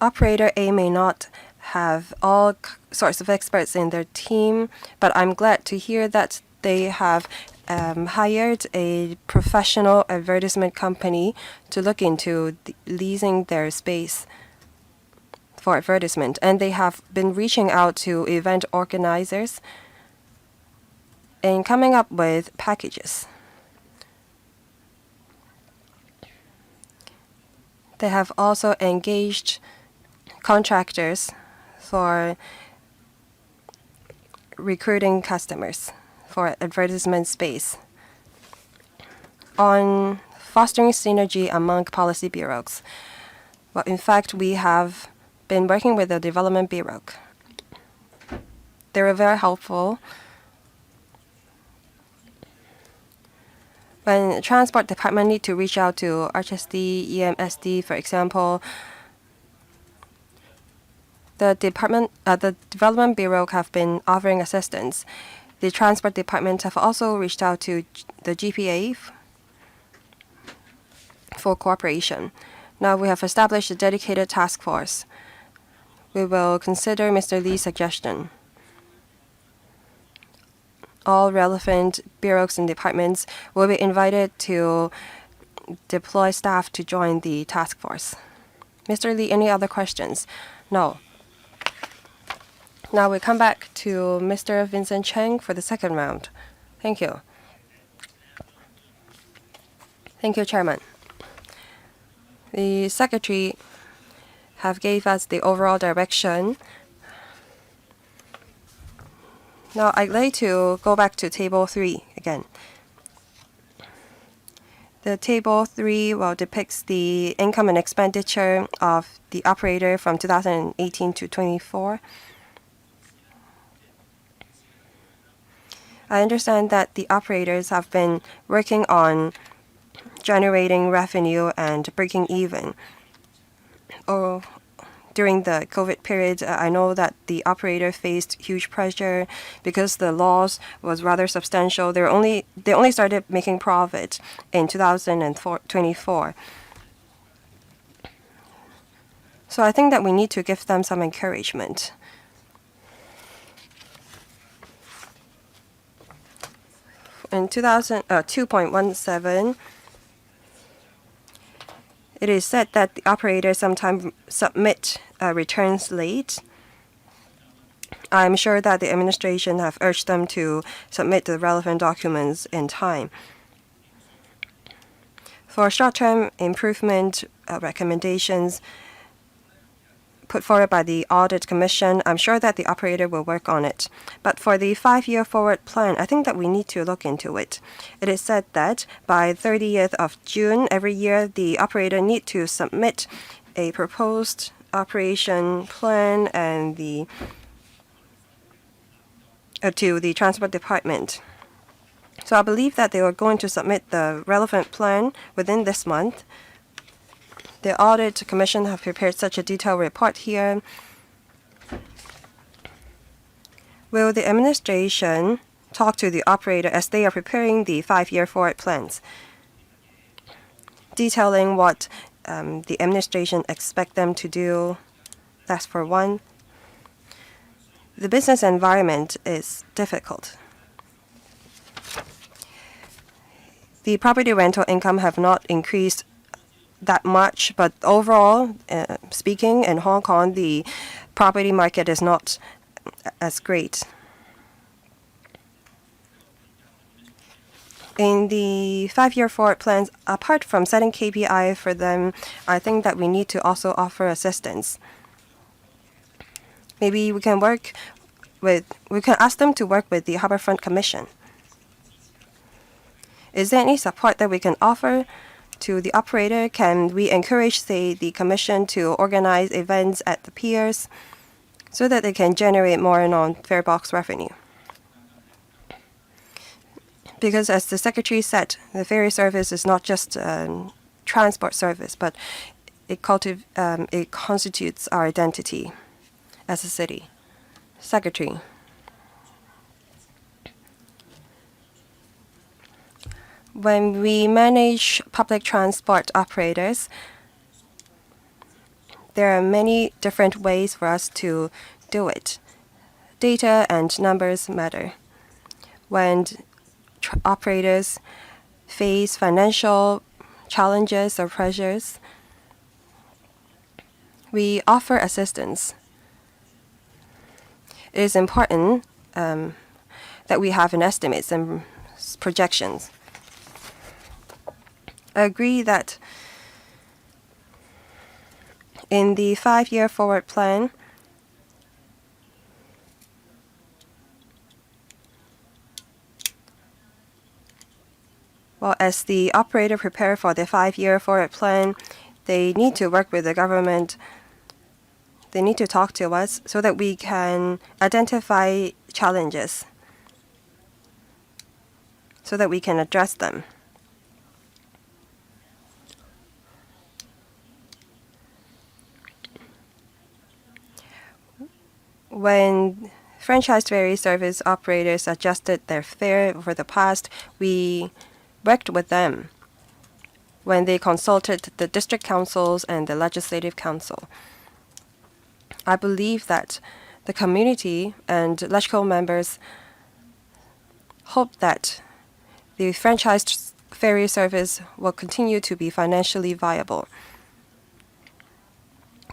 Operator A may not have all sorts of experts in their team, but I'm glad to hear that they have hired a professional advertisement company to look into leasing their space for advertisement, and they have been reaching out to event organizers and coming up with packages. They have also engaged contractors for recruiting customers for advertisement space. On fostering synergy among policy bureaus, well, in fact, we have been working with the development bureau. They were very helpful. When transport department need to reach out to HSD, EMSD, for example, the development bureau have been offering assistance. The transport department have also reached out to the GPA for cooperation. Now we have established a dedicated task force. We will consider Mr. Lee's suggestion. All relevant bureaus and departments will be invited to deploy staff to join the task force. Mr. Lee, any other questions? No. Now we come back to Mr. Vincent Cheng for the second round. Thank you. Thank you, Chairman. The Secretary have gave us the overall direction. Now I'd like to go back to Table 3 again. The Table 3 depicts the income and expenditure of the operator from 2018 to 24. I understand that the operators have been working on generating revenue and breaking even. during the COVID period, I know that the operator faced huge pressure because the loss was rather substantial. They only started making profit in 2024. So I think that we need to give them some encouragement. In 2.17, it is said that the operators sometimes submit returns late. I'm sure that the administration have urged them to submit the relevant documents in time. For short-term improvement recommendations put forward by the Audit Commission, I'm sure that the operator will work on it. But for the 5-year forward plan, I think that we need to look into it. It is said that by 30th of June every year, the operator need to submit a proposed operation plan and to the Transport Department. So I believe that they are going to submit the relevant plan within this month. The Audit Commission have prepared such a detailed report here. Will the administration talk to the operator as they are preparing the 5-year forward plans, detailing what the administration expect them to do? That's for one. The business environment is difficult. The property rental income have not increased that much, but overall speaking, in Hong Kong, the property market is not as great. In the 5-year forward plans, apart from setting KPI for them, I think that we need to also offer assistance. Maybe we can ask them to work with the Harbourfront Commission. Is there any support that we can offer to the operator? Can we encourage, say, the Commission to organize events at the piers so that they can generate more non-fare box revenue? Because as the Secretary said, the ferry service is not just a transport service, but it constitutes our identity as a city. Secretary. When we manage public transport operators, there are many different ways for us to do it. Data and numbers matter. When operators face financial challenges or pressures, we offer assistance. It is important that we have an estimates and projections. I agree that in the 5-year forward plan, as the operator prepare for the 5-year forward plan, they need to work with the government. They need to talk to us so that we can identify challenges, so that we can address them. When franchised ferry service operators adjusted their fare over the past, we worked with them when they consulted the district councils and the legislative council. I believe that the community and LegCo members hope that the franchised ferry service will continue to be financially viable.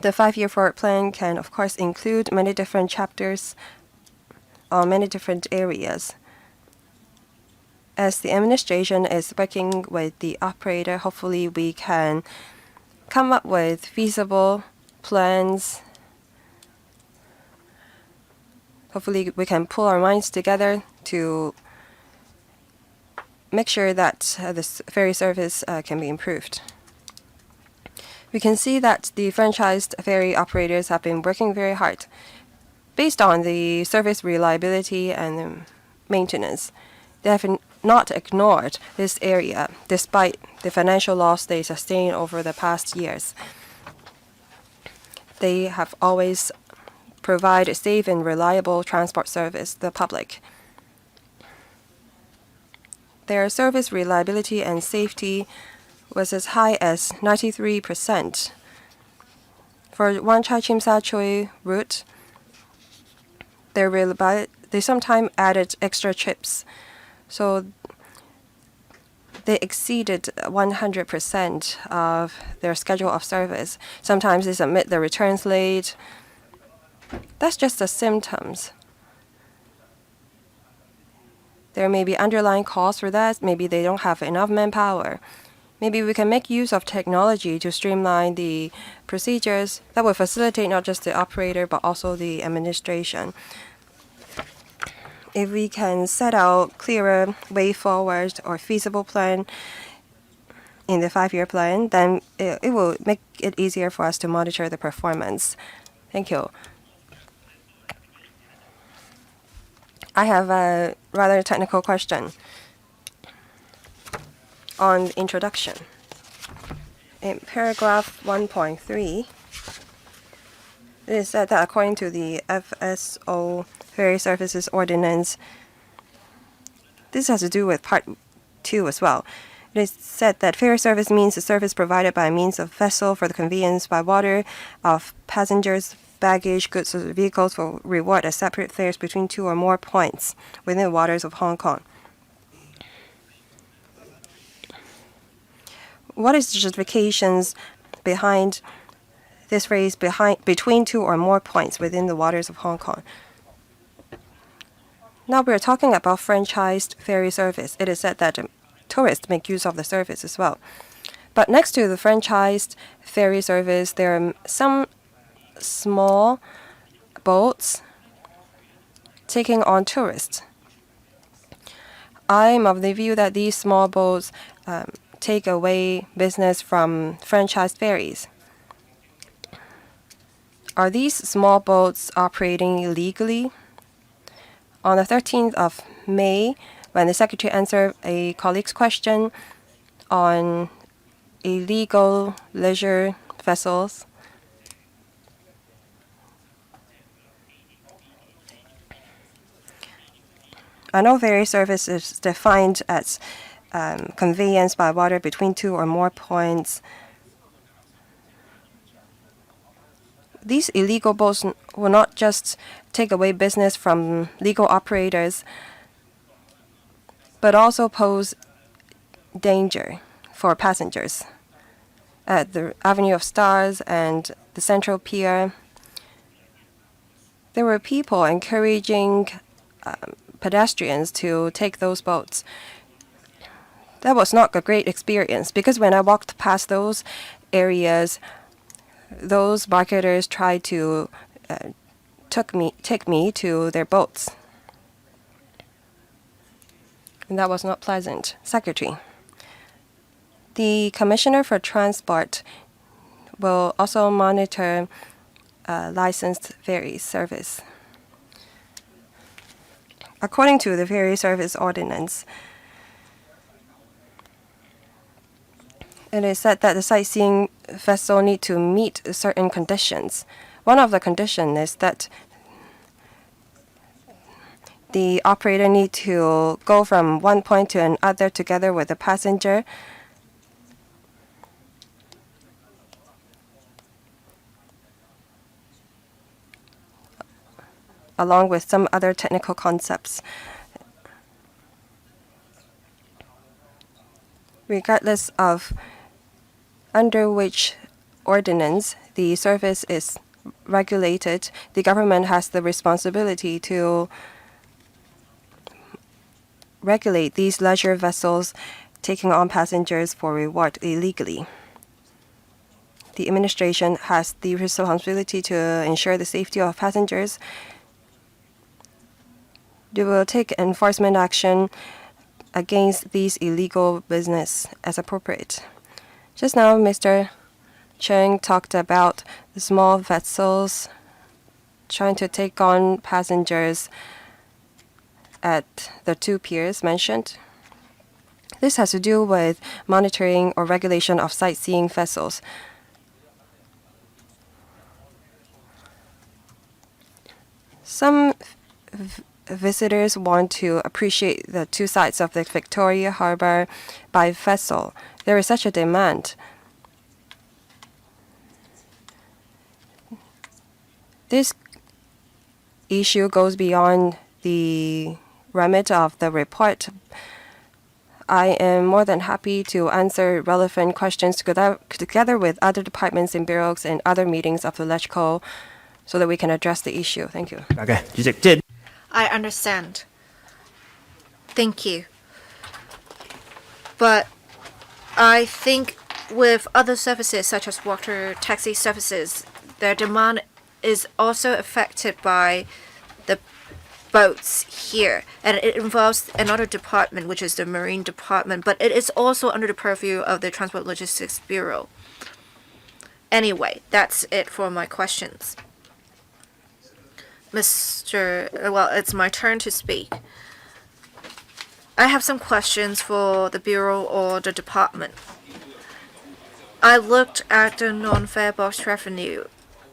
The 5-year forward plan can, of course, include many different chapters on many different areas. As the administration is working with the operator, hopefully we can come up with feasible plans. Hopefully we can pull our minds together to make sure that this ferry service can be improved. We can see that the franchised ferry operators have been working very hard based on the service reliability and maintenance. They have not ignored this area despite the financial loss they sustained over the past years. they have always provided safe and reliable transport service to the public. Their service reliability and safety was as high as 93%. For Wan Chai Chim Sa Choi route, they sometimes added extra trips, so they exceeded 100% of their schedule of service. Sometimes they submit their returns late. That's just the symptoms. There may be underlying cause for that. Maybe they don't have enough manpower. Maybe we can make use of technology to streamline the procedures that will facilitate not just the operator but also the administration. If we can set out clearer way forward or feasible plan in the 5-year plan, then it will make it easier for us to monitor the performance. Thank you. I have a rather technical question on introduction. In paragraph 1.3, it is said that according to the FSO Ferry Services Ordinance, this has to do with part 2 as well. It is said that ferry service means the service provided by means of vessel for the conveyance by water of passengers, baggage, goods, or vehicles for reward as separate fares between 2 or more points within the waters of Hong Kong. What is the justifications behind this phrase between 2 or more points within the waters of Hong Kong? Now we're talking about franchised ferry service. It is said that tourists make use of the service as well. But next to the franchised ferry service, there are some small boats taking on tourists. I'm of the view that these small boats take away business from franchised ferries. Are these small boats operating illegally? On the 13th of May, when the Secretary answered a colleague's question on illegal leisure vessels, I know ferry service is defined as conveyance by water between 2 or more points. These illegal boats will not just take away business from legal operators, but also pose danger for passengers. At the Avenue of Stars and the Central Pier, there were people encouraging pedestrians to take those boats. That was not a great experience because when I walked past those areas, those marketers tried to take me to their boats. And that was not pleasant. Secretary, the Commissioner for Transport will also monitor licensed ferry service. According to the Ferry Service Ordinance, it is said that the sightseeing vessel need to meet certain conditions. One of the conditions is that the operator need to go from one point to another together with the passenger. Along with some other technical concepts. Regardless of under which ordinance the service is regulated, the government has the responsibility to regulate these leisure vessels taking on passengers for reward illegally. The administration has the responsibility to ensure the safety of passengers. They will take enforcement action against these illegal business as appropriate. Just now, Mr. Cheng talked about the small vessels trying to take on passengers at the 2 piers mentioned. This has to do with monitoring or regulation of sightseeing vessels. Some visitors want to appreciate the two sides of the Victoria Harbour by vessel. There is such a demand. This issue goes beyond the remit of the report. I am more than happy to answer relevant questions together with other departments and bureaus and other meetings of the LegCo so that we can address the issue. Thank you. I understand. Thank you. But I think with other services such as water taxi services, their demand is also affected by the boats here, and it involves another department, which is the Marine Department, but it is also under the purview of the Transport Logistics Bureau. Anyway, that's it for my questions. It's my turn to speak. I have some questions for the Bureau or the department. I looked at the non-fare box revenue,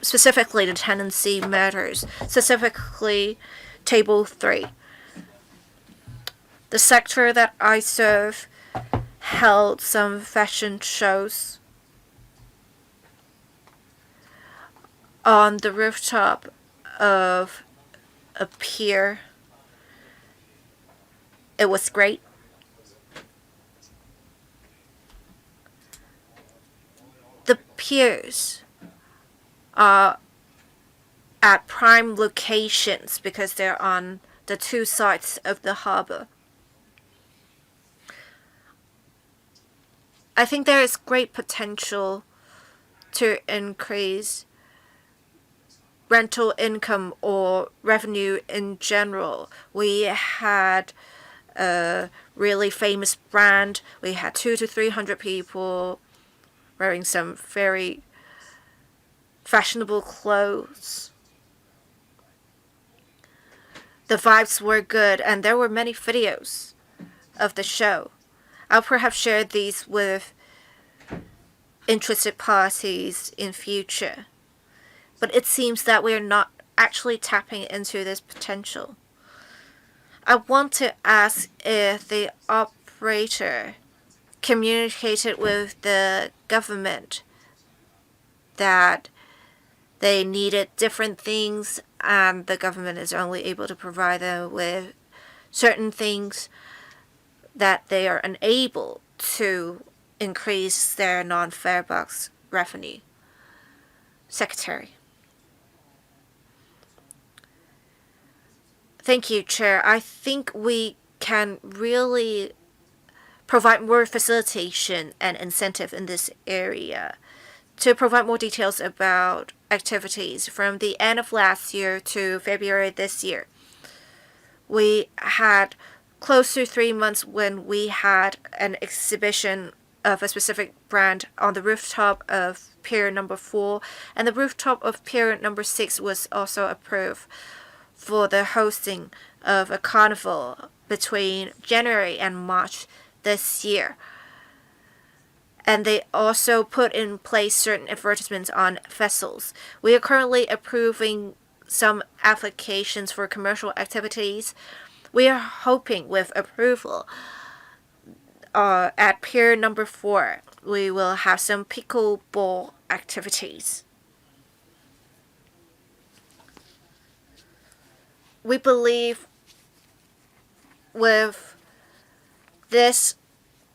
specifically the tenancy matters, specifically Table 3. The sector that I serve held some fashion shows on the rooftop of a pier. It was great. The piers are at prime locations because they're on the two sides of the harbor. I think there is great potential to increase rental income or revenue in general. We had a really famous brand. We had 200 to 300 people wearing some very fashionable clothes. The vibes were good, and there were many videos of the show. I'll perhaps share these with interested parties in future. But it seems that we are not actually tapping into this potential. I want to ask if the operator communicated with the government that they needed different things and the government is only able to provide them with certain things, that they are unable to increase their non-fare box revenue. Secretary. Thank you, Chair. I think we can really provide more facilitation and incentive in this area. To provide more details about activities from the end of last year to February this year, we had close to 3 months when we had an exhibition of a specific brand on the rooftop of Pier number 4, and the rooftop of Pier number 6 was also approved for the hosting of a carnival between January and March this year. And they also put in place certain advertisements on vessels. We are currently approving some applications for commercial activities. We are hoping with approval at Pier number 4, we will have some pickleball activities. We believe with this,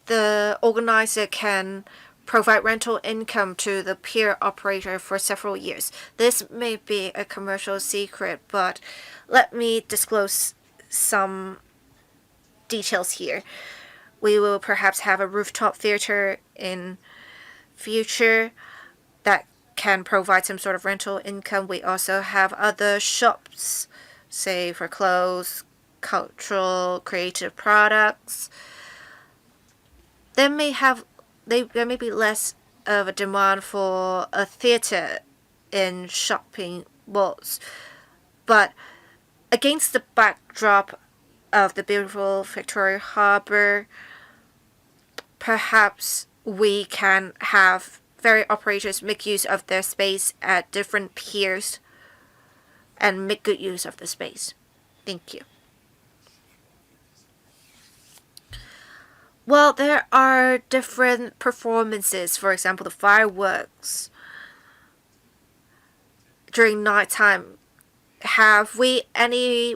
the organizer can provide rental income to the pier operator for several years. This may be a commercial secret, but let me disclose some details here. We will perhaps have a rooftop theater in future that can provide some sort of rental income. We also have other shops, say for clothes, cultural, creative products. There may be less of a demand for a theater in shopping malls, but against the backdrop of the beautiful Victoria Harbour, perhaps we can have ferry operators make use of their space at different piers and make good use of the space. Thank you. Well, there are different performances. For example, the fireworks during nighttime. Have we any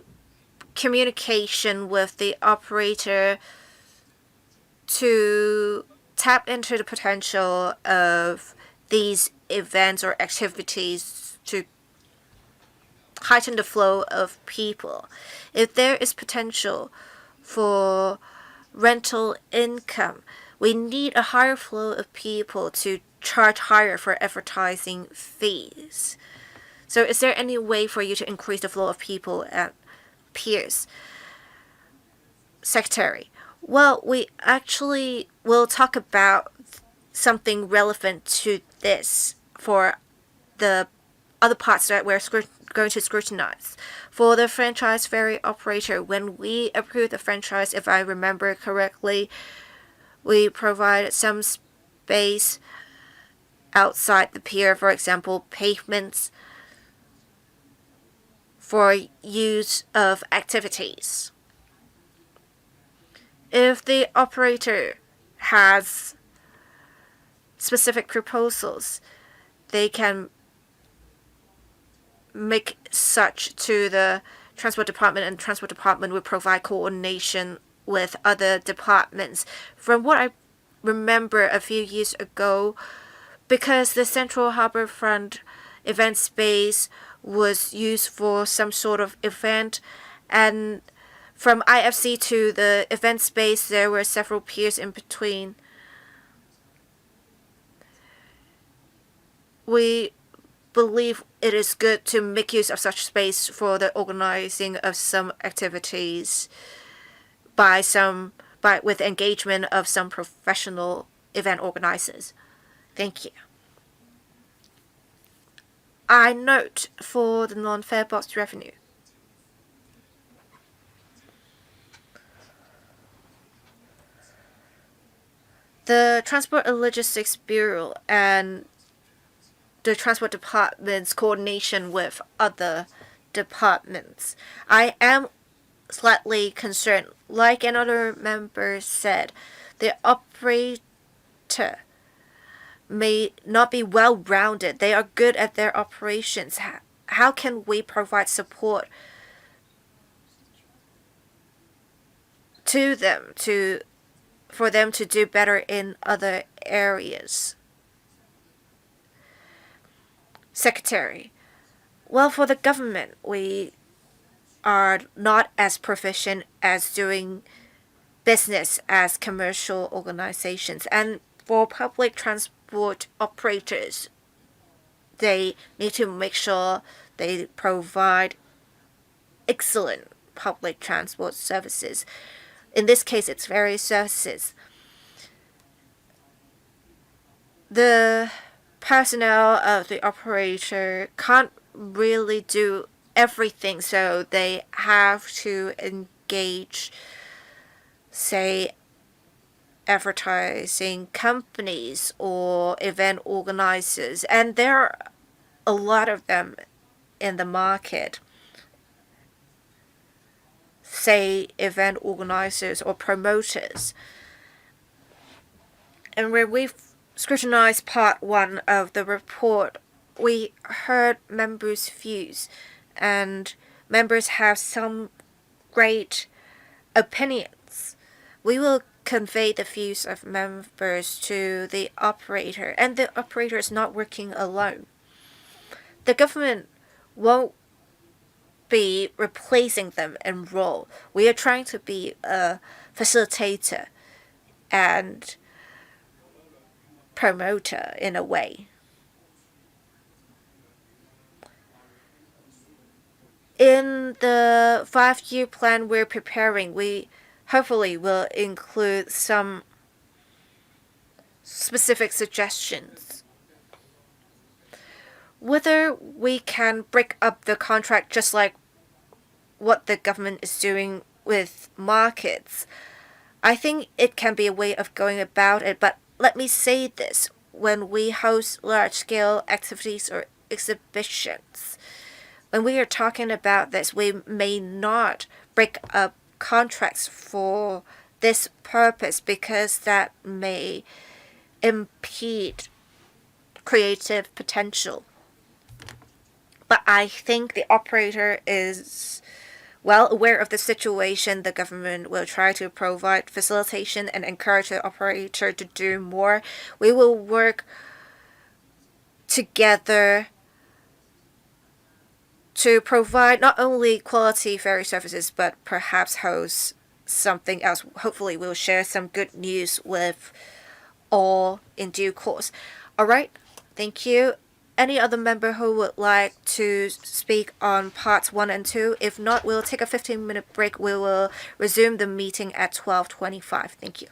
communication with the operator to tap into the potential of these events or activities to heighten the flow of people? If there is potential for rental income, we need a higher flow of people to charge higher for advertising fees. So is there any way for you to increase the flow of people at Piers? Secretary. Well, we actually will talk about something relevant to this for the other parts that we're going to scrutinize. For the franchise ferry operator, when we approve the franchise, if I remember correctly, we provide some space outside the pier, for example, pavements for use of activities. If the operator has specific proposals, they can make such to the Transport Department, and Transport Department will provide coordination with other departments. From what I remember a few years ago, because the Central Harbourfront event space was used for some sort of event, and from IFC to the event space there were several piers in between. We believe it is good to make use of such space for the organizing of some activities with engagement of some professional event organizers. Thank you. I note for the non-fare box revenue. The Transport and Logistics Bureau and the Transport Department's coordination with other departments. I am slightly concerned. Like another member said, the operator may not be well-rounded. They are good at their operations. How can we provide support to them for them to do better in other areas? Secretary. Well, for the government, we are not as proficient as doing business as commercial organizations. And for public transport operators, they need to make sure they provide excellent public transport services. In this case, it's various services. The personnel of the operator can't really do everything, so they have to engage, say, advertising companies or event organizers, and there are a lot of them in the market, say event organizers or promoters. And when we've scrutinized part 1 of the report, we heard members' views, and members have some great opinions. We will convey the views of members to the operator, and the operator is not working alone. The government won't be replacing them in role. We are trying to be a facilitator and promoter in a way. In the 5-year plan we're preparing, we hopefully will include some specific suggestions. Whether we can break up the contract just like what the government is doing with markets, I think it can be a way of going about it, but let me say this. When we host large-scale activities or exhibitions, when we are talking about this, we may not break up contracts for this purpose because that may impede creative potential. But I think the operator is well aware of the situation. The government will try to provide facilitation and encourage the operator to do more. We will work together to provide not only quality ferry services, but perhaps host something else. Hopefully, we'll share some good news with all in due course. All right, thank you. Any other member who would like to speak on parts 1 and 2? If not, we'll take a 15-minute break. We will resume the meeting at 12:25. Thank you.